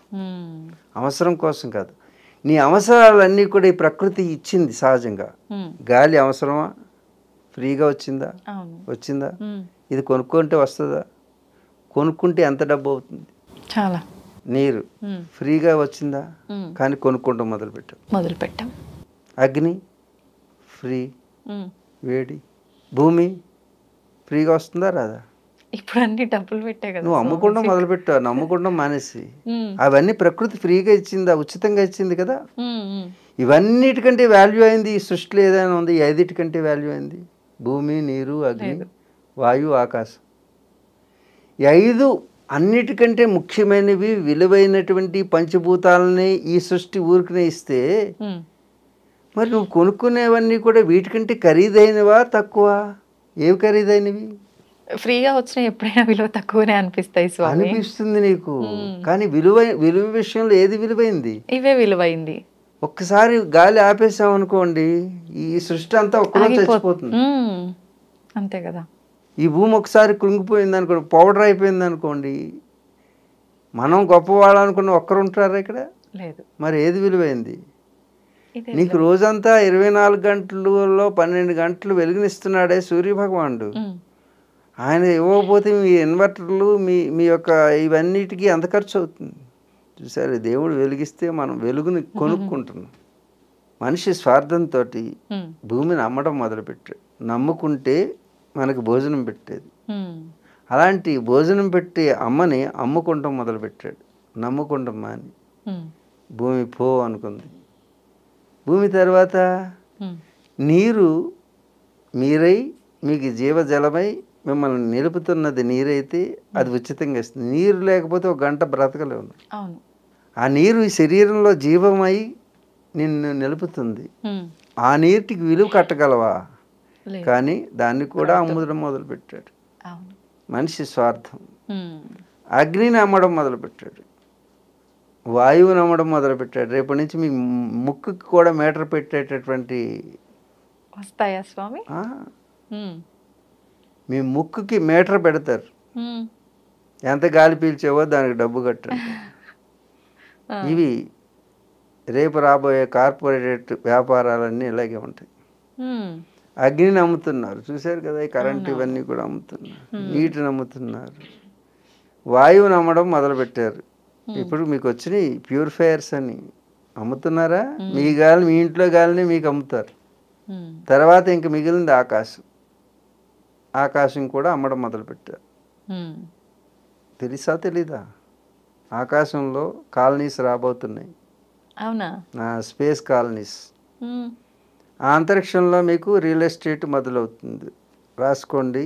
అవసరం కోసం కాదు. నీ అవసరాలన్నీ కూడా ఈ ప్రకృతి ఇచ్చింది సహజంగా. గాలి అవసరమా? ఫ్రీగా వచ్చిందా? ఇది కొనుక్కుంటే వస్తుందా? కొనుక్కుంటే ఎంత డబ్బు అవుతుంది?
చాలా.
నీరు ఫ్రీగా వచ్చిందా? కానీ కొనుక్కుంటాం మొదలుపెట్టాం. అగ్ని ఫ్రీ, వేడి. భూమి ఫ్రీగా వస్తుందా రాదా?
ఇప్పుడు అన్ని డబ్బులు పెట్టే కదా.
నువ్వు అమ్ముకుంటాం మొదలుపెట్టావు, నమ్ముకుంటాం మానేసి. అవన్నీ ప్రకృతి ఫ్రీగా ఇచ్చిందా? ఉచితంగా ఇచ్చింది కదా. ఇవన్నిటికంటే వాల్యూ అయింది ఈ సృష్టిలో ఏదైనా ఉంది? ఈ ఐదిటికంటే వాల్యూ అయింది భూమి, నీరు, అగ్ని, వాయువు, ఆకాశం. ఈ ఐదు అన్నిటికంటే ముఖ్యమైనవి, విలువైనటువంటి పంచభూతాలని ఈ సృష్టి ఊరికనే ఇస్తే మరి నువ్వు కొనుక్కునేవన్నీ కూడా వీటికంటే ఖరీదైనవా తక్కువ? ఏవి ఖరీదైనవి?
ఫ్రీగా వచ్చిన ఎప్పుడైనా విలువ తక్కువనే అనిపిస్తాయి స్వామి.
అనిపిస్తుంది నీకు, కానీ విలువ విషయంలో ఏది విలువైంది?
ఇవే విలువైంది.
ఒక్కసారి గాలి ఆపేసాం అనుకోండి, ఈ సృష్టి అంతా ఒక్కరోజు చచ్చిపోతుంది.
అంతే కదా.
ఈ భూమి ఒకసారి కృంగిపోయింది అనుకోండి, పౌడర్ అయిపోయింది అనుకోండి, మనం గొప్పవాళ్ళు అనుకున్న ఒక్కరు ఉంటారా ఇక్కడ?
లేదు.
మరి ఏది విలువైంది?
ఇదే
నీకు రోజంతా 24 గంటలలో 12 గంటలు వెలుగునిస్తున్నాడే సూర్యభగవానుడు. ఆయన ఇవ్వకపోతే మీ ఇన్వర్టర్లు మీ మీ యొక్క ఇవన్నిటికీ ఎంత ఖర్చు అవుతుంది చూసారు. దేవుడు వెలిగిస్తే మనం వెలుగుని కొనుక్కుంటున్నాం. మనిషి స్వార్థంతో భూమిని అమ్మడం మొదలుపెట్టాడు. నమ్ముకుంటే మనకు భోజనం పెట్టేది. అలాంటి భోజనం పెట్టి అమ్మని అమ్ముకుంటాం మొదలుపెట్టాడు. నమ్ముకుంటాం మాని భూమి పో అనుకుంది. భూమి తర్వాత నీరు మీరై మీకు జీవజలమై మిమ్మల్ని నిలుపుతున్నది నీరైతే అది ఉచితంగా ఇస్తుంది. నీరు లేకపోతే ఒక గంట బ్రతకలేవు. ఆ నీరు ఈ శరీరంలో జీవమై నిన్ను నిలుపుతుంది. ఆ నీటికి విలువ కట్టగలవా? కానీ దాన్ని కూడా అమ్ముదడం మొదలుపెట్టాడు మనిషి స్వార్థం. అగ్నిని అమ్మడం మొదలుపెట్టాడు. వాయువుని అమ్మడం మొదలుపెట్టాడు. రేపటి నుంచి మీ ముక్కుకి కూడా మీటర్ పెట్టేటటువంటి
వస్తాయా స్వామి?
మీ ముక్కుకి మీటర్ పెడతారు. ఎంత గాలి పీల్చావో దానికి డబ్బు కట్టండి. ఇవి రేపు రాబోయే కార్పొరేట్ వ్యాపారాలన్నీ ఇలాగే ఉంటాయి. అగ్నిని అమ్ముతున్నారు చూశారు కదా. ఈ కరెంట్ ఇవన్నీ కూడా అమ్ముతున్నారు. నీటిని అమ్ముతున్నారు. వాయువుని అమ్మడం మొదలుపెట్టారు. ఇప్పుడు మీకు వచ్చినాయి ప్యూరిఫైయర్స్ అని అమ్ముతున్నారా? మీ గాలి మీ ఇంట్లో గాలిని మీకు అమ్ముతారు. తర్వాత ఇంక మిగిలింది ఆకాశం. ఆకాశం కూడా అమ్మడం మొదలుపెట్టారు. తెలుసా తెలీదా? ఆకాశంలో కాలనీస్ రాబోతున్నాయి.
అవునా?
Space colonies. ఆ అంతరిక్షంలో మీకు రియల్ ఎస్టేట్ మొదలవుతుంది. రాసుకోండి.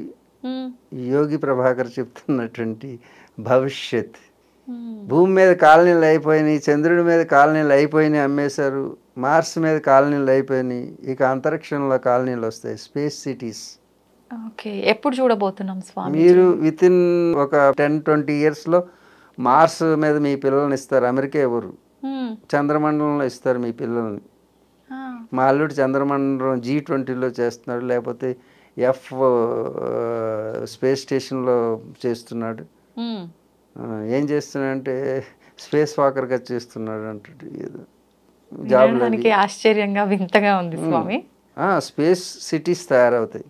యోగి ప్రభాకర్ చెప్తున్నటువంటి భవిష్యత్. భూమి మీద కాలనీలు అయిపోయినాయి, చంద్రుడి మీద కాలనీలు అయిపోయినాయి, అమ్మేశారు. మార్స్ మీద కాలనీలు అయిపోయినాయి. ఇక అంతరిక్షంలో కాలనీలు వస్తాయి, స్పేస్ సిటీస్.
ఓకే, ఎప్పుడు చూడబోతున్నాం స్వామి?
మీరు వితిన్ ఒక 10-20 ఇయర్స్లో మార్స్ మీద మీ పిల్లల్ని ఇస్తారు. అమెరికా ఎవరు? చంద్రమండలంలో ఇస్తారు మీ పిల్లల్ని. మా అల్లుడు చంద్రమండలం G20లో చేస్తున్నాడు, లేకపోతే స్పేస్ స్టేషన్లో చేస్తున్నాడు. ఏం చేస్తున్నాడంటే స్పేస్ వాకర్గా చేస్తున్నాడు అంటే
జాబ్కి ఆశ్చర్యంగా వింతగా ఉంది స్వామి.
స్పేస్ సిటీస్ తయారవుతాయి.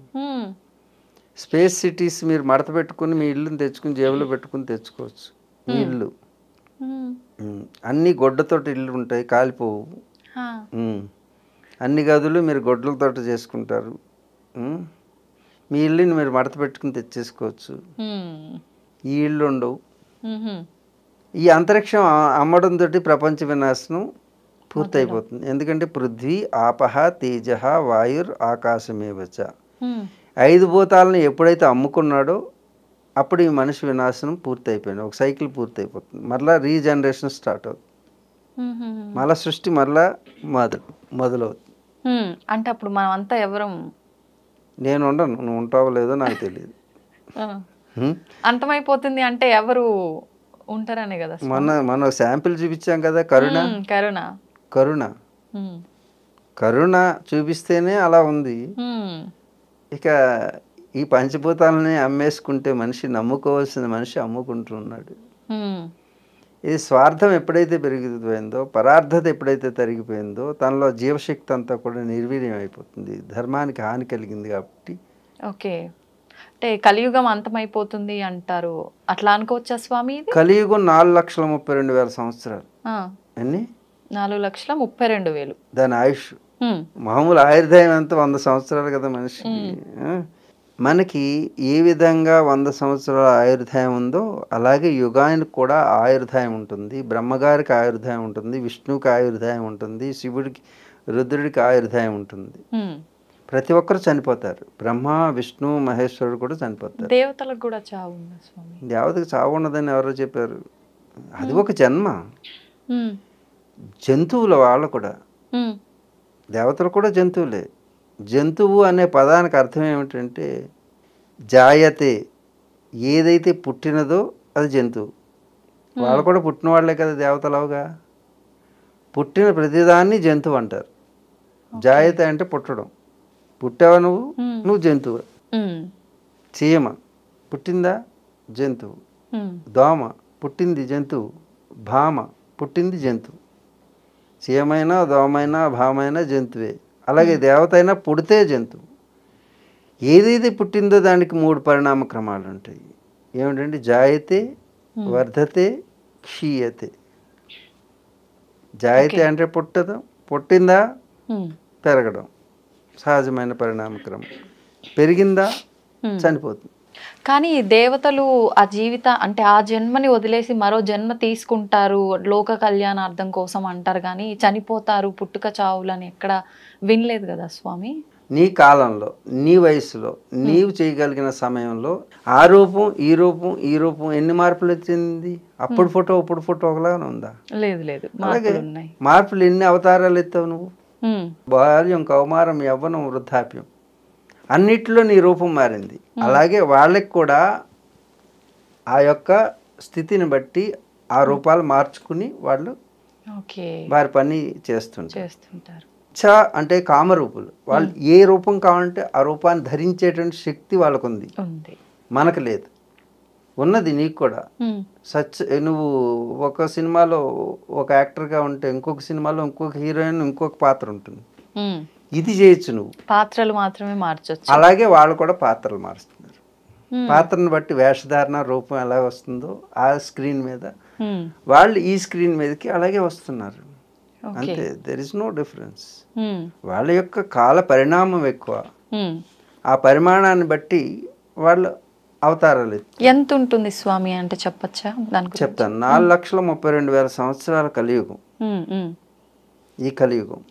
స్పేస్ సిటీస్ మీరు మడత పెట్టుకుని మీ ఇల్లుని తెచ్చుకుని జేబులో పెట్టుకుని తెచ్చుకోవచ్చు. మీ ఇల్లు అన్ని గొడ్డతోటి ఇల్లు ఉంటాయి, కాలిపోవు. అన్ని గదులు మీరు గొడ్డలతోటి చేసుకుంటారు. మీ ఇల్లుని మీరు మడత పెట్టుకుని తెచ్చేసుకోవచ్చు. ఈ ఇల్లు ఉండవు. ఈ అంతరిక్షం అమ్మడంతో ప్రపంచ వినాశనం పూర్తయిపోతుంది. ఎందుకంటే పృథ్వీ ఆపహ తేజ వాయుర్ ఆకాశమేవచ 5 భూతాలను ఎప్పుడైతే అమ్ముకున్నాడో అప్పుడు ఈ మనిషి వినాశనం పూర్తయిపోయింది. ఒక సైకిల్ పూర్తయిపోతుంది. మరలా రీజనరేషన్ స్టార్ట్ అవుతుంది. మళ్ళా సృష్టి మరలా మొదలవుతుంది.
అంటే అప్పుడు మనం అంతా ఎవరం?
నేను ఉండను, నువ్వు ఉంటావో లేదో నాకు తెలియదు.
అంతమైపోతుంది అంటే ఎవరు ఉంటారనే కదా.
మనం శాంపిల్ చూపించాం కదా, కరుణ
కరుణ
కరుణ కరుణ చూపిస్తేనే అలా ఉంది. ఇక ఈ పంచభూతాలని అమ్మేసుకుంటే మనిషి నమ్ముకోవాల్సిన మనిషి అమ్ముకుంటున్నాడు. ఇది స్వార్థం ఎప్పుడైతే పెరిగిపోయిందో, పరార్థత ఎప్పుడైతే తరిగిపోయిందో తనలో జీవశక్తి అంతా కూడా నిర్వీర్యం అయిపోతుంది. ధర్మానికి హాని కలిగింది కాబట్టి.
ఓకే, అంటే కలియుగం అంతమైపోతుంది అంటారు, అట్లా అనుకోవచ్చా స్వామి?
కలియుగం 4,32,000 సంవత్సరాలు. ఎన్ని?
4,32,000
దాని ఆయుష్. మామూలు ఆయుర్దాయం ఎంత? 100 సంవత్సరాలు కదా మనిషికి. మనకి ఏ విధంగా 100 సంవత్సరాల ఆయుర్దాయం ఉందో అలాగే యుగానికి కూడా ఆయుర్దాయం ఉంటుంది. బ్రహ్మగారికి ఆయుర్దాయం ఉంటుంది, విష్ణువుకి ఆయుర్దాయం ఉంటుంది, శివుడికి రుద్రుడికి ఆయుర్దాయం ఉంటుంది. ప్రతి ఒక్కరు చనిపోతారు. బ్రహ్మ విష్ణు మహేశ్వరుడు కూడా చనిపోతారు.
దేవతలకు కూడా చావు ఉందా స్వామి?
దేవతకు చావు ఉండదని ఎవరో చెప్పారు. అది ఒక జన్మ. జంతువుల వాళ్ళు కూడా, దేవతలు కూడా జంతువులే. జంతువు అనే పదానికి అర్థం ఏమిటంటే జాయతే, ఏదైతే పుట్టినదో అది జంతువు. వాళ్ళు కూడా పుట్టిన వాళ్ళే కదా దేవతలవుగా. పుట్టిన ప్రతిదాన్ని జంతువు అంటారు. జాయతే అంటే పుట్టడం. పుట్టావా నువ్వు జంతువు. చీమ పుట్టిందా? జంతువు. దోమ పుట్టింది జంతువు. భామ పుట్టింది జంతువు. చీమైనా దోమైనా భావమైనా జంతువే. అలాగే దేవత అయినా పుడితే జంతువు. ఏదైతే పుట్టిందో దానికి 3 పరిణామ క్రమాలు ఉంటాయి. ఏమిటంటే జాయతే, వర్ధతే, క్షీయతే. జాయతే అంటే పుట్టడం, పుట్టిందా పెరగడం సహజమైన పరిణామ క్రమం. పెరిగిందా చనిపోతుంది.
కానీ దేవతలు ఆ అంటే ఆ జన్మని వదిలేసి మరో జన్మ తీసుకుంటారు లోక కళ్యాణార్థం కోసం అంటారు, కానీ చనిపోతారు పుట్టుక చావులని ఎక్కడ వినలేదు కదా స్వామి.
నీ కాలంలో, నీ వయసులో, నీవు చేయగలిగిన సమయంలో ఆ రూపం ఈ రూపం ఈ రూపం ఎన్ని మార్పులు వచ్చింది? అప్పుడు ఫోటో ఇప్పుడు ఫోటో ఒకలాగా ఉందా?
లేదు లేదు.
అలాగే మార్పులు ఎన్ని అవతారాలు ఎత్తావు నువ్వు? బాల్యం, కౌమారం, యవ్వనం, వృద్ధాప్యం అన్నిట్లో నీ రూపం మారింది. అలాగే వాళ్ళకి కూడా ఆ యొక్క స్థితిని బట్టి ఆ రూపాలు మార్చుకుని వాళ్ళు వారి పని చేస్తుంటారు. చ అంటే కామరూపులు. వాళ్ళు ఏ రూపం కావాలంటే ఆ రూపాన్ని ధరించేటువంటి శక్తి వాళ్ళకు ఉంది, మనకు లేదు. ఉన్నది నీకు కూడా. నువ్వు ఒక సినిమాలో ఒక యాక్టర్గా ఉంటే ఇంకొక సినిమాలో ఇంకొక హీరోయిన్ ఇంకొక పాత్ర ఉంటుంది. ఇది చేయొచ్చు నువ్వు,
పాత్రలు మాత్రమే మార్చొచ్చు.
అలాగే వాళ్ళు కూడా పాత్రలు మారుస్తున్నారు. పాత్రను బట్టి వేషధారణ రూపం ఎలా వస్తుందో ఆ స్క్రీన్ మీద వాళ్ళు ఈ స్క్రీన్ మీదకి అలాగే వస్తున్నారు. అంతే, దెర్ ఇస్ నో డిఫరెన్స్. వాళ్ళ యొక్క కాల పరిణామం ఎక్కువ. ఆ పరిమాణాన్ని బట్టి వాళ్ళు అవతారాలు.
ఎంత ఉంటుంది స్వామి అంటే చెప్పచ్చా?
చెప్తాను. 4,32,000 సంవత్సరాల కలియుగం ఈ కలియుగం.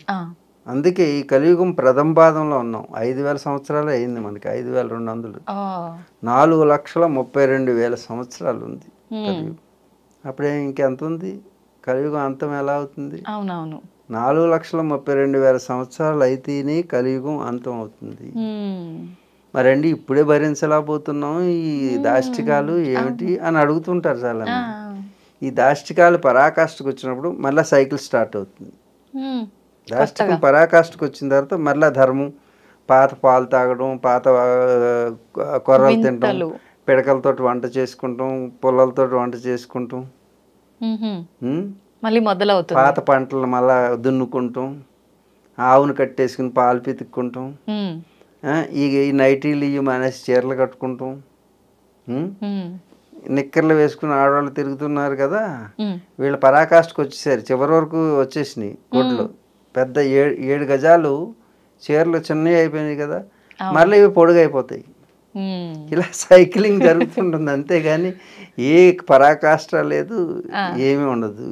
అందుకే ఈ కలియుగం ప్రథమ పాదంలో ఉన్నాం. 5,000 సంవత్సరాలు అయింది మనకి, 5,200. 4,32,000 సంవత్సరాలు ఉంది కలియుగం. అప్పుడే ఇంకెంత ఉంది? కలియుగం అంతం ఎలా అవుతుంది?
అవునవును,
4,32,000 సంవత్సరాలు అయితేనే కలియుగం అంతం అవుతుంది. మరండి ఇప్పుడే భరించలేకపోతున్నాం ఈ దాష్టికాలు ఏమిటి అని అడుగుతుంటారు చాలా. ఈ దాష్టికాలు పరాకాష్ఠకు వచ్చినప్పుడు మళ్ళీ సైకిల్ స్టార్ట్ అవుతుంది. దాష్టికం పరాకాష్ఠకు వచ్చిన తర్వాత మళ్ళీ ధర్మం, పాత పాలు తాగడం, పాత కొర్రలు తినడం, పిడకలతోటి వంట చేసుకుంటాం, పుల్లలతో వంట చేసుకుంటాం,
మళ్ళీ మొదలవుతుంది.
పాత పంటలు మళ్ళా దున్నుకుంటాం, ఆవును కట్టేసుకుని పాలు పితుక్కుంటాం, ఈ నైటీలు ఇవి మానేసి చీరలు కట్టుకుంటాం, నిక్కర్లు వేసుకుని ఆడవాళ్ళు తిరుగుతున్నారు కదా. వీళ్ళ పరాకాష్ఠకు వచ్చేసారు, చివరి వరకు వచ్చేసినాయి గుడ్లు. పెద్ద 7 గజాలు చీరలు చిన్నవి అయిపోయినాయి కదా, మళ్ళీ ఇవి పొడుగు అయిపోతాయి. ఇలా సైక్లింగ్ జరుగుతుంటుంది. అంతేగాని ఏ పరాకాష్ఠ లేదు, ఏమీ ఉండదు.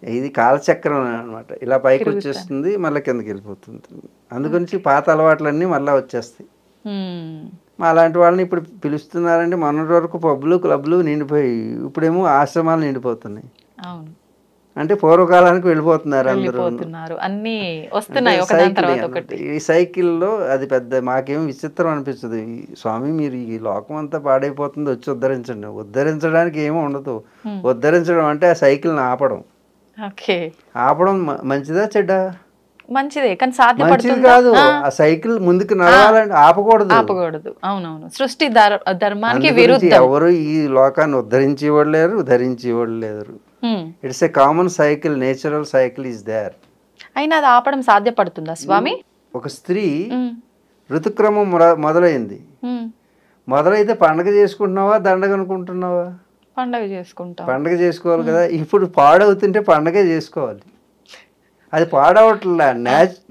ఇది కాలచక్రం అనమాట. ఇలా పైకి వచ్చేస్తుంది, మళ్ళీ కిందకి వెళ్ళిపోతుంది. అందుగురించి పాత అలవాట్లన్నీ మళ్ళీ వచ్చేస్తాయి. అలాంటి వాళ్ళని ఇప్పుడు పిలుస్తున్నారంటే మొన్నటి వరకు పబ్లు క్లబ్లు నిండిపోయి ఇప్పుడేమో ఆశ్రమాలు నిండిపోతున్నాయి. అంటే పూర్వకాలానికి వెళ్ళిపోతున్నారు అందరూ. ఈ సైకిల్లో అది పెద్ద మాకేం విచిత్రం అనిపిస్తుంది. స్వామి మీరు ఈ లోకం అంతా పాడైపోతుంది, వచ్చి ఉద్ధరించండి. ఉద్ధరించడానికి ఏమో ఉండదు. ఉద్ధరించడం అంటే ఆ సైకిల్ని ఆపడం. ఆపడం మంచిదా చెడ్డా?
మంచిదే, కానీ సాధ్యపడుతుంది
కాదు. ఆ సైకిల్ ముందుకు నడవాలంటే ఆపకూడదు.
అవునవును, సృష్టి ధర్మానికి విరుద్ధం.
ఎవరు ఈ లోకాన్ని ఉద్ధరించేవాళ్ళు లేరు, ధరించేవాళ్ళు లేరు. It's a common cycle, natural cycle is there.
అయినా అది ఆపడం సాధ్యపడుతుందా స్వామి?
ఒక స్త్రీ ఋతుక్రమం మొదలైంది, మొదలైతే పండగ చేసుకుంటున్నావా దండగ అనుకుంటున్నావా?
పండగ చేసుకుంటాం.
పండగ చేసుకోవాలి కదా. ఇప్పుడు పాడవుతుంటే పండగే చేసుకోవాలి. అది పాడవట్లా,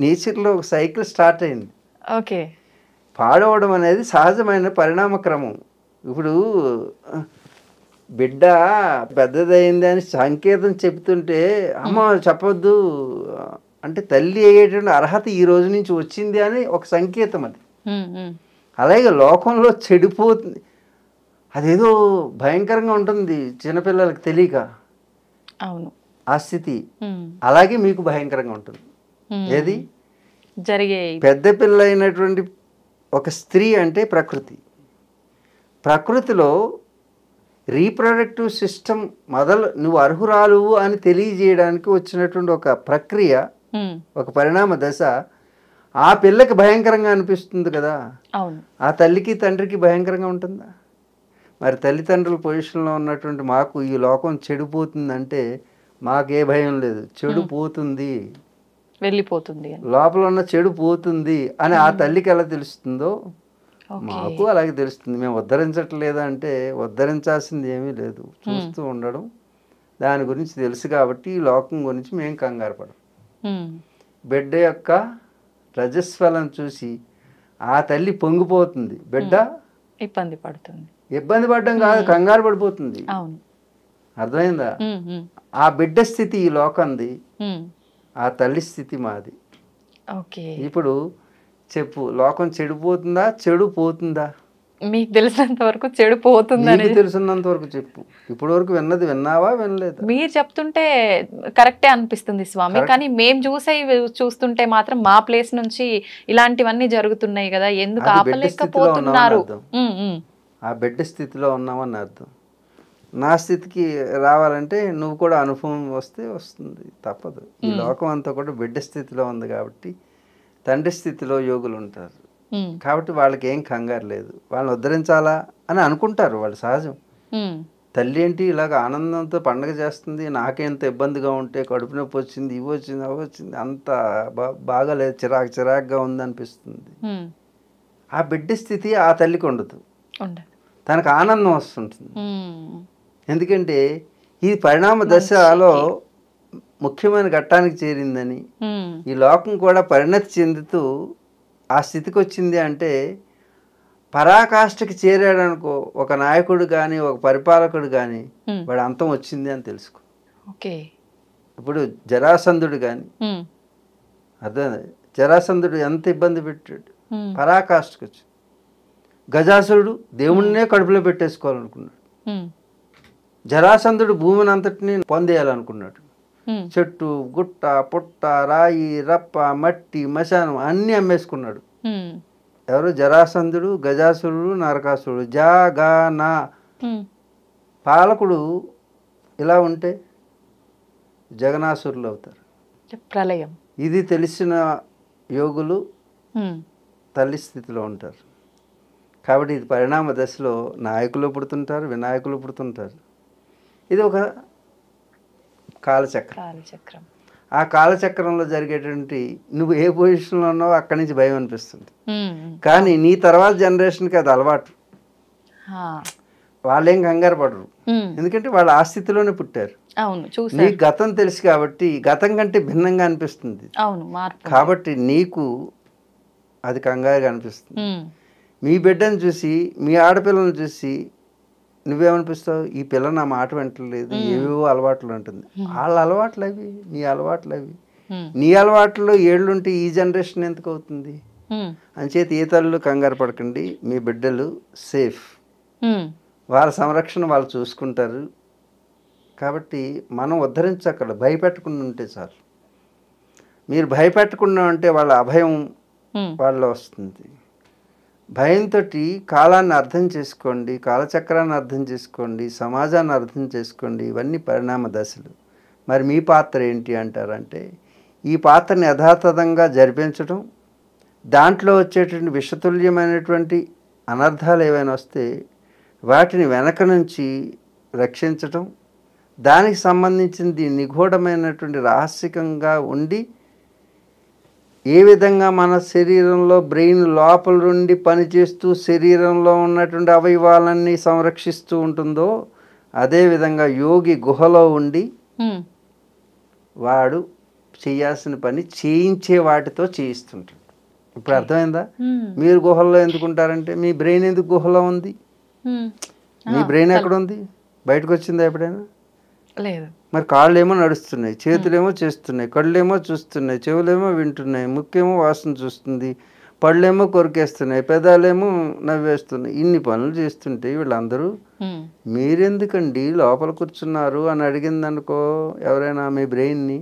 నేచర్లో ఒక సైకిల్ స్టార్ట్ అయింది.
ఓకే,
పాడవడం అనేది సహజమైన పరిణామ క్రమం. ఇప్పుడు బిడ్డ పెద్దదైంది అని సంకేతం చెప్తుంటే అమ్మ చెప్పొద్దు అంటే తల్లి అయ్యేటువంటి అర్హత ఈ రోజు నుంచి వచ్చింది అని ఒక సంకేతం అది. అలాగే లోకంలో చెడిపోతుంది, అదేదో భయంకరంగా ఉంటుంది చిన్నపిల్లలకి తెలియక.
అవును,
ఆ స్థితి అలాగే మీకు భయంకరంగా ఉంటుంది. ఏది
జరిగే
పెద్ద పిల్ల అయినటువంటి ఒక స్త్రీ అంటే ప్రకృతిలో రీప్రొడక్టివ్ సిస్టమ్ నువ్వు అర్హురాలు అని తెలియజేయడానికి వచ్చినటువంటి ఒక ప్రక్రియ, ఒక పరిణామ దశ. ఆ పిల్లకి భయంకరంగా అనిపిస్తుంది కదా, ఆ తల్లికి తండ్రికి భయంకరంగా ఉంటుందా? మరి తల్లిదండ్రుల పొజిషన్లో ఉన్నటువంటి మాకు ఈ లోకం చెడిపోతుందంటే మాకే భయం లేదు, చెడిపోతుంది.
వెళ్ళిపోతుంది అని.
లోపల ఉన్న చెడు పోతుంది అని ఆ తల్లికి ఎలా తెలుస్తుందో మాకు అలాగే తెలుస్తుంది. మేము ఉద్ధరించట్లేదా అంటే ఉద్ధరించాల్సింది ఏమీ లేదు, చూస్తూ ఉండడం, దాని గురించి తెలుసు కాబట్టి ఈ లోకం గురించి మేము కంగారు పడం. బిడ్డ యొక్క రజస్వలం చూసి ఆ తల్లి పొంగిపోతుంది, బిడ్డ
ఇబ్బంది పడుతుంది.
ఇబ్బంది పడడం కాదు, కంగారు పడిపోతుంది.
అవును,
అర్థమైందా? ఆ బిడ్డ స్థితి ఈ లోకంది, ఆ తల్లి స్థితి మాది.
ఓకే,
ఇప్పుడు చెప్పు, లోకం చెడిపోతుందా చెడు పోతుందా?
మీకు తెలిసినంత వరకు చెడు పోతుందని
తెలుసున్నంత వరకు చెప్పు. ఇప్పటి వరకు విన్నది విన్నావా, వినలేదా?
మీరు చెప్తుంటే కరెక్టే అనిపిస్తుంది స్వామి, కానీ మేము చూస్తుంటే మాత్రం మా ప్లేస్ నుంచి ఇలాంటివన్నీ జరుగుతున్నాయి కదా, ఎందుకు ఆపలేకపోతున్నారు?
ఆ బిడ్డ స్థితిలో ఉన్నామని అర్థం. నా స్థితికి రావాలంటే నువ్వు కూడా అనుభవం వస్తే వస్తుంది, తప్పదు. ఈ లోకం అంతా కూడా బిడ్డ స్థితిలో ఉంది కాబట్టి తండ్రి స్థితిలో యోగులు ఉంటారు కాబట్టి వాళ్ళకి ఏం కంగారు లేదు. వాళ్ళని ఉద్ధరించాలా అని అనుకుంటారు, వాళ్ళు సహజం. తల్లి ఏంటి ఇలాగ ఆనందంతో పండగ చేస్తుంది, నాకెంత ఇబ్బందిగా ఉంటే కడుపు నొప్పి వచ్చింది, ఇవి వచ్చింది, అవి వచ్చింది, అంత బాగాలేదు, చిరాకుగా ఉంది అనిపిస్తుంది. ఆ బిడ్డ స్థితి ఆ తల్లికి ఉండదు, తనకు ఆనందం వస్తుంటుంది. ఎందుకంటే ఈ పరిణామ దశలో ముఖ్యమైన ఘట్టానికి చేరిందని, ఈ లోకం కూడా పరిణతి చెందుతూ ఆ స్థితికి వచ్చింది అంటే పరాకాష్ఠకి చేరాడు అనుకో, ఒక నాయకుడు కానీ ఒక పరిపాలకుడు కానీ వాడు అంతం వచ్చింది అని తెలుసుకో. ఇప్పుడు జరాసంధుడు కానీ అర్థం, జరాసంధుడు ఎంత ఇబ్బంది పెట్టాడు, పరాకాష్ఠకి వచ్చి. గజాసురుడు దేవుణ్ణే కడుపులో పెట్టేసుకోవాలనుకున్నాడు, జరాసంధుడు భూమిని అంతటిని పొందేయాలనుకున్నాడు. చెట్టు గుట్ట పుట్ట రాయి రప్ప మట్టి మశానం అన్నీ అమ్మేసుకున్నాడు. ఎవరు? జరాసంధుడు, గజాసురుడు, నరకాసురుడు. జాగానా పాలకుడు ఇలా ఉంటే జగనాసురులు అవుతారు,
ప్రళయం.
ఇది తెలిసిన యోగులు తల్లి స్థితిలో ఉంటారు. కాబట్టి ఇది పరిణామ దశలో నాయకులు పుడుతుంటారు, వినాయకులు పుడుతుంటారు. ఇది ఒక కాలచక్రం. ఆ కాలచక్రంలో జరిగేటువంటి నువ్వు ఏ పొజిషన్లో ఉన్నావో అక్కడి నుంచి భయం అనిపిస్తుంది. కానీ నీ తర్వాత జనరేషన్కి అది అలవాటు, వాళ్ళేం కంగారు పడరు, ఎందుకంటే వాళ్ళు ఆ స్థితిలోనే పుట్టారు. నీకు గతం తెలుసు కాబట్టి గతం కంటే భిన్నంగా అనిపిస్తుంది, కాబట్టి నీకు అది కంగారుగా అనిపిస్తుంది. మీ బిడ్డను చూసి, మీ ఆడపిల్లను చూసి నువ్వేమనిపిస్తావు? ఈ పిల్ల నా మాట వింటలేదు, ఏవేవో అలవాట్లు ఉంటుంది. వాళ్ళ అలవాట్లు అవి, నీ అలవాట్లు అవి. నీ అలవాట్లో ఏళ్ళుంటే ఈ జనరేషన్ ఎందుకు అవుతుంది? అంచేత ఏ తల్లులు కంగారు పడకండి, మీ బిడ్డలు సేఫ్, వాళ్ళ సంరక్షణ వాళ్ళు చూసుకుంటారు. కాబట్టి మనం ఉద్ధరించక్కడ, భయపెట్టకుండా ఉంటే చాలు. మీరు భయపెట్టకుండా ఉంటే వాళ్ళ అభయం వాళ్ళలో వస్తుంది. భయంతో కాలాన్ని అర్థం చేసుకోండి, కాలచక్రాన్ని అర్థం చేసుకోండి, సమాజాన్ని అర్థం చేసుకోండి. ఇవన్నీ పరిణామ దశలు. మరి మీ పాత్ర ఏంటి అంటారంటే, ఈ పాత్రని యథాతథంగా జరిపించడం, దాంట్లో వచ్చేటువంటి విషతుల్యమైనటువంటి అనర్థాలు ఏవైనా వస్తే వాటిని వెనక నుంచి రక్షించటం, దానికి సంబంధించింది నిగూఢమైనటువంటి రహస్యకంగా ఉండి, ఏ విధంగా మన శరీరంలో బ్రెయిన్ లోపల నుండి పనిచేస్తూ శరీరంలో ఉన్నటువంటి అవయవాలన్నీ సంరక్షిస్తూ ఉంటుందో అదేవిధంగా యోగి గుహలో ఉండి వాడు చేయాల్సిన పని చేయించే వాటితో చేయిస్తుంటాడు. ఇప్పుడు అర్థమైందా? మీరు గుహల్లో ఎందుకుంటారంటే మీ బ్రెయిన్ ఎందుకు గుహలో ఉంది? మీ బ్రెయిన్ ఎక్కడ ఉంది? బయటకు వచ్చిందా ఎప్పుడైనా?
లేదు.
మరి కాళ్ళు ఏమో నడుస్తున్నాయి, చేతులేమో చేస్తున్నాయి, కళ్ళేమో చూస్తున్నాయి, చెవులేమో వింటున్నాయి, ముక్కేమో వాసన చూస్తుంది, పళ్ళేమో కొరికేస్తున్నాయి, పెదాలేమో నవ్వేస్తున్నాయి. ఇన్ని పనులు చేస్తుంటే వీళ్ళందరూ మీరెందుకండి లోపల కూర్చున్నారు అని అడిగిందనుకో ఎవరైనా మీ బ్రెయిన్ని,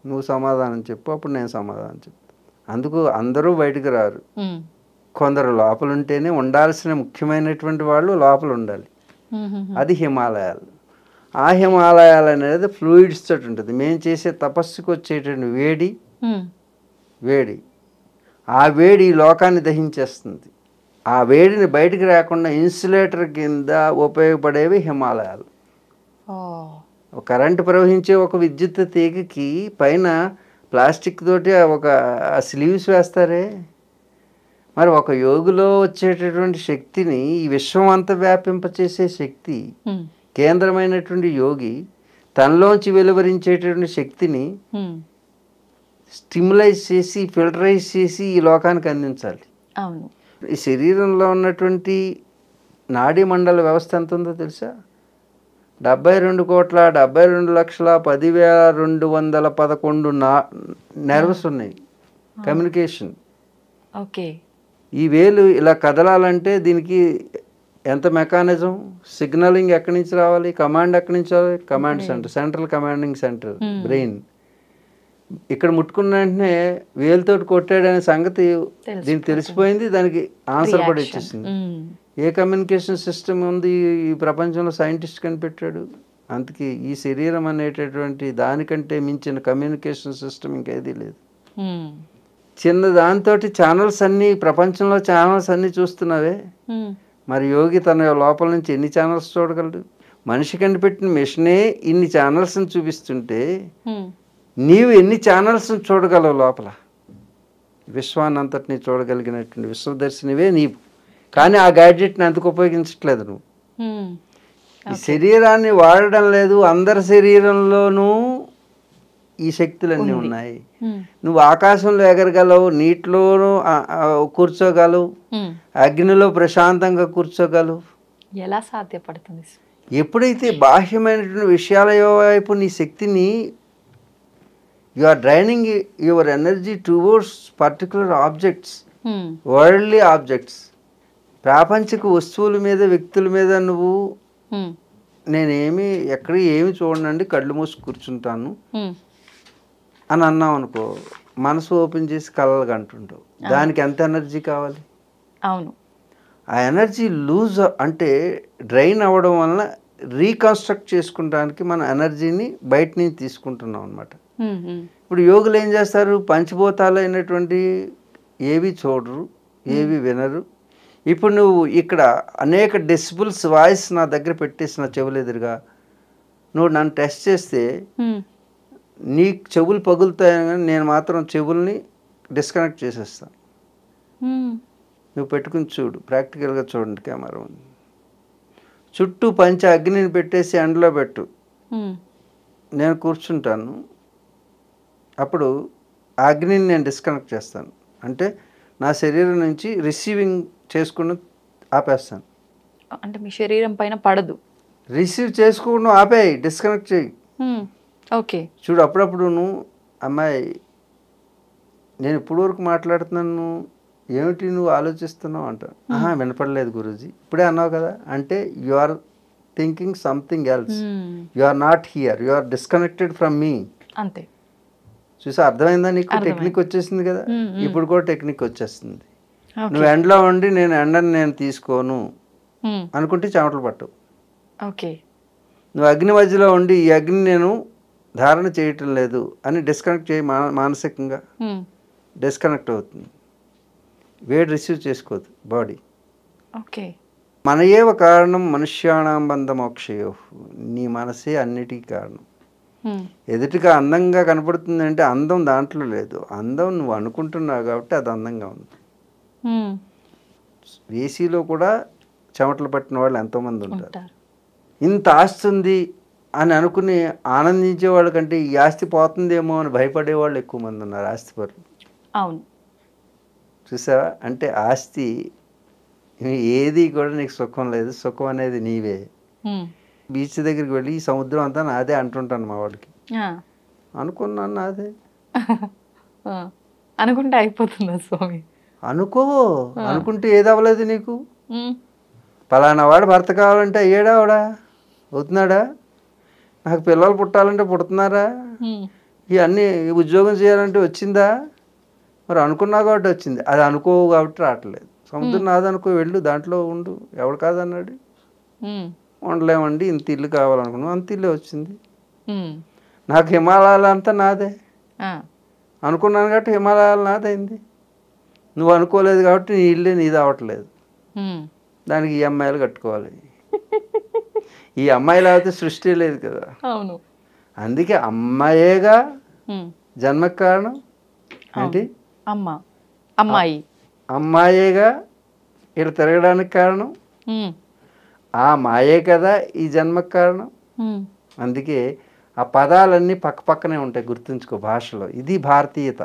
నువ్వు సమాధానం చెప్పు, అప్పుడు నేను సమాధానం చెప్తాను. అందుకు అందరూ బయటకు రారు, కొందరు లోపల ఉంటేనే ఉండాల్సిన ముఖ్యమైనటువంటి వాళ్ళు లోపల ఉండాలి. అది హిమాలయాలు. ఆ హిమాలయాలు అనేది ఫ్లూయిడ్స్ తోటి ఉంటుంది. మేము చేసే తపస్సుకు వచ్చేటువంటి వేడి ఆ వేడి లోకాన్ని దహించేస్తుంది. ఆ వేడిని బయటికి రాకుండా ఇన్సులేటర్ కింద ఉపయోగపడేవి హిమాలయాలు. కరెంటు ప్రవహించే ఒక విద్యుత్ తీగకి పైన ప్లాస్టిక్ తోటి ఒక స్లీవ్స్ వేస్తారే, మరి ఒక యోగిలో వచ్చేటటువంటి శక్తిని ఈ విశ్వం అంతా వ్యాపింపచేసే శక్తి, కేంద్రమైనటువంటి యోగి తనలోంచి వెలువరించేటటువంటి శక్తిని స్టిమ్యులైజ్ చేసి ఫిల్టరైజ్ చేసి ఈ లోకానికి అందించాలి.
అవును.
ఈ శరీరంలో ఉన్నటువంటి నాడీ మండల వ్యవస్థ ఎంత ఉందో తెలుసా? 72,72,10,211 నెర్వ్స్ ఉన్నాయి. కమ్యూనికేషన్.
ఓకే.
ఈ వేలు ఇలా కదలాలంటే దీనికి ఎంత మెకానిజం, సిగ్నలింగ్ ఎక్కడి నుంచి రావాలి, కమాండ్ ఎక్కడి నుంచి రావాలి? Command centre, central commanding centre, brain. ఇక్కడ ముట్టుకున్న వెంటనే వేలుతోటి కొట్టాడనే సంగతి దీనికి తెలిసిపోయింది, దానికి ఆన్సర్ కూడా ఇచ్చేసింది. ఏ కమ్యూనికేషన్ సిస్టమ్ ఉంది ఈ ప్రపంచంలో సైంటిస్ట్ కనిపెట్టాడు? అందుకే ఈ శరీరం అనేటటువంటి దానికంటే మించిన కమ్యూనికేషన్ సిస్టమ్ ఇంకేదీ లేదు. చిన్న దాంతో ఛానల్స్ అన్నీ, ప్రపంచంలో ఛానల్స్ అన్నీ చూస్తున్నావే, మరి యోగి తన లోపల నుంచి ఎన్ని ఛానల్స్ చూడగలడు? మనిషి కనిపెట్టిన మిషనే ఇన్ని ఛానల్స్ని చూపిస్తుంటే నీవు ఎన్ని ఛానల్స్ని చూడగలవు లోపల? విశ్వాన్ని అంతటినీ చూడగలిగినటువంటి విశ్వదర్శినివే నీవు. కానీ ఆ గ్యాడ్జెట్ని అందుకు ఉపయోగించట్లేదు నువ్వు. ఈ శరీరాన్ని వాడడం లేదు. అందరి శరీరంలోనూ ఈ శక్తులన్నీ ఉన్నాయి. నువ్వు ఆకాశంలో ఎగరగలవు, నీటిలోనూ కూర్చోగలవు, అగ్నిలో ప్రశాంతంగా కూర్చోగలవు.
ఎలా సాధ్యపడుతుంది?
ఎప్పుడైతే బాహ్యమైనటువంటి విషయాల వైపు నీ శక్తిని you are draining your energy towards particular objects, worldly objects, ప్రాపంచిక వస్తువుల మీద, వ్యక్తుల మీద నువ్వు నేనేమి ఎక్కడ ఏమి చూడనండి, కళ్ళు మూసి కూర్చుంటాను అని అన్నావు అనుకో, మనసు ఓపెన్ చేసి కలలు కంటుంటావు. దానికి ఎంత ఎనర్జీ కావాలి?
అవును.
ఆ ఎనర్జీ లూజ్ అంటే డ్రైన్ అవ్వడం వలన రీకన్స్ట్రక్ట్ చేసుకుంటానికి మన ఎనర్జీని బయట నుంచి తీసుకుంటున్నాం అనమాట. ఇప్పుడు యోగులు ఏం చేస్తారు? పంచభూతాలు అయినటువంటి ఏవి చూడరు, ఏవి వినరు. ఇప్పుడు నువ్వు ఇక్కడ అనేక డెసిబుల్స్ వాయిస్ నా దగ్గర పెట్టేసి నా చెవులు ఎదురుగా నువ్వు నన్ను టెస్ట్ చేస్తే నీ చెవులు పగులుతాయని, కానీ నేను మాత్రం చెవుల్ని డిస్కనెక్ట్ చేసేస్తాను. నువ్వు పెట్టుకుని చూడు, ప్రాక్టికల్గా చూడండి. కెమెరా ఉంది, చుట్టూ పంచ అగ్నిని పెట్టేసి ఎండలో పెట్టు, నేను కూర్చుంటాను. అప్పుడు ఆ అగ్నిని నేను డిస్కనెక్ట్ చేస్తాను. అంటే నా శరీరం నుంచి రిసీవింగ్ చేసుకుని ఆపేస్తాను.
అంటే మీ శరీరం పైన పడదు,
రిసీవ్ చేసుకోకుండా ఆపేయి, డిస్కనెక్ట్ చేయి.
ఓకే.
చూడు, అప్పుడప్పుడు నువ్వు అమ్మాయి నేను ఇప్పుడు వరకు మాట్లాడుతున్నాను, ఏమిటి నువ్వు ఆలోచిస్తున్నావు అంట. వినపడలేదు గురూజీ, ఇప్పుడే అన్నావు కదా. అంటే you are thinking something else, you are not here, you are disconnected from me.
అంతే.
చూసా, అర్థమైందా నీకు? టెక్నిక్ వచ్చేసింది కదా. ఇప్పుడు కూడా టెక్నిక్ వచ్చేస్తుంది. నువ్వు ఎండలో ఉండి నేను ఎండని నేను తీసుకోను అనుకుంటే చెమటలు పట్టవు.
ఓకే.
నువ్వు అగ్ని మధ్యలో ఉండి ఈ అగ్ని నేను ధారణ చేయటం లేదు అని డిస్కనెక్ట్ చేయి, మానసికంగా డిస్కనెక్ట్ అవుతుంది. వేడి రిసీవ్ చేసుకోదు బాడీ.
ఓకే.
మన ఏవ కారణం మనుష్యాణం బంధ మోక్షయో, నీ మనసే అన్నిటికీ కారణం. ఎదుటిగా అందంగా కనపడుతుందంటే అందం దాంట్లో లేదు, అందం నువ్వు అనుకుంటున్నావు కాబట్టి అది అందంగా ఉంది. ఏసీలో కూడా చెమటలు పట్టిన వాళ్ళు ఎంతోమంది ఉంటారు. ఇంత ఆస్తి ఉంది అని అనుకుని ఆనందించే వాళ్ళ కంటే ఈ ఆస్తి పోతుందేమో అని భయపడే వాళ్ళు ఎక్కువ మంది ఉన్నారు, ఆస్తిపరులు.
అవును.
చూసావా? అంటే ఆస్తి ఏది కూడా నీకు సుఖం లేదు, సుఖం అనేది నీవే. బీచ్ దగ్గరికి వెళ్ళి ఈ సముద్రం అంతా నాదే అంటుంటాను మా వాడికి. అనుకున్నాను నాదే
అనుకుంటే అయిపోతుందా స్వామి?
అనుకో, అనుకుంటే ఏది అవ్వలేదు నీకు. పలానా వాడు భర్త కావాలంటే అయ్యాడా? అవుతున్నాడా? నాకు పిల్లలు పుట్టాలంటే పుడుతున్నారా? ఇవన్నీ ఉద్యోగం చేయాలంటే వచ్చిందా? మరి అనుకున్నావు కాబట్టి వచ్చింది, అది అనుకోవు కాబట్టి రావట్లేదు. సముద్రం నాదనుకో, వెళ్ళు, దాంట్లో ఉండు, ఎవడు కాదన్నాడు? ఉండలేమండి, ఇంత ఇల్లు కావాలనుకున్నాం, అంత ఇల్లే వచ్చింది. నాకు హిమాలయాలు అంతా నాదే అనుకున్నాను కాబట్టి హిమాలయాలు నాదైంది. నువ్వు అనుకోలేదు కాబట్టి నీ ఇల్లే నీది అవ్వట్లేదు. దానికి ఈ అమ్మాయిలు కట్టుకోవాలి. ఈ అమ్మాయిలు అయితే సృష్టి లేదు కదా.
అవును.
అందుకే అమ్మాయేగా జన్మకు కారణం ఏంటి?
అమ్మ, అమ్మాయి,
అమ్మాయేగా ఇక్కడ తిరగడానికి కారణం. ఆ మాయే కదా ఈ జన్మకు కారణం. అందుకే ఆ పదాలన్నీ పక్క పక్కనే ఉంటాయి, గుర్తుంచుకో భాషలో. ఇది భారతీయత.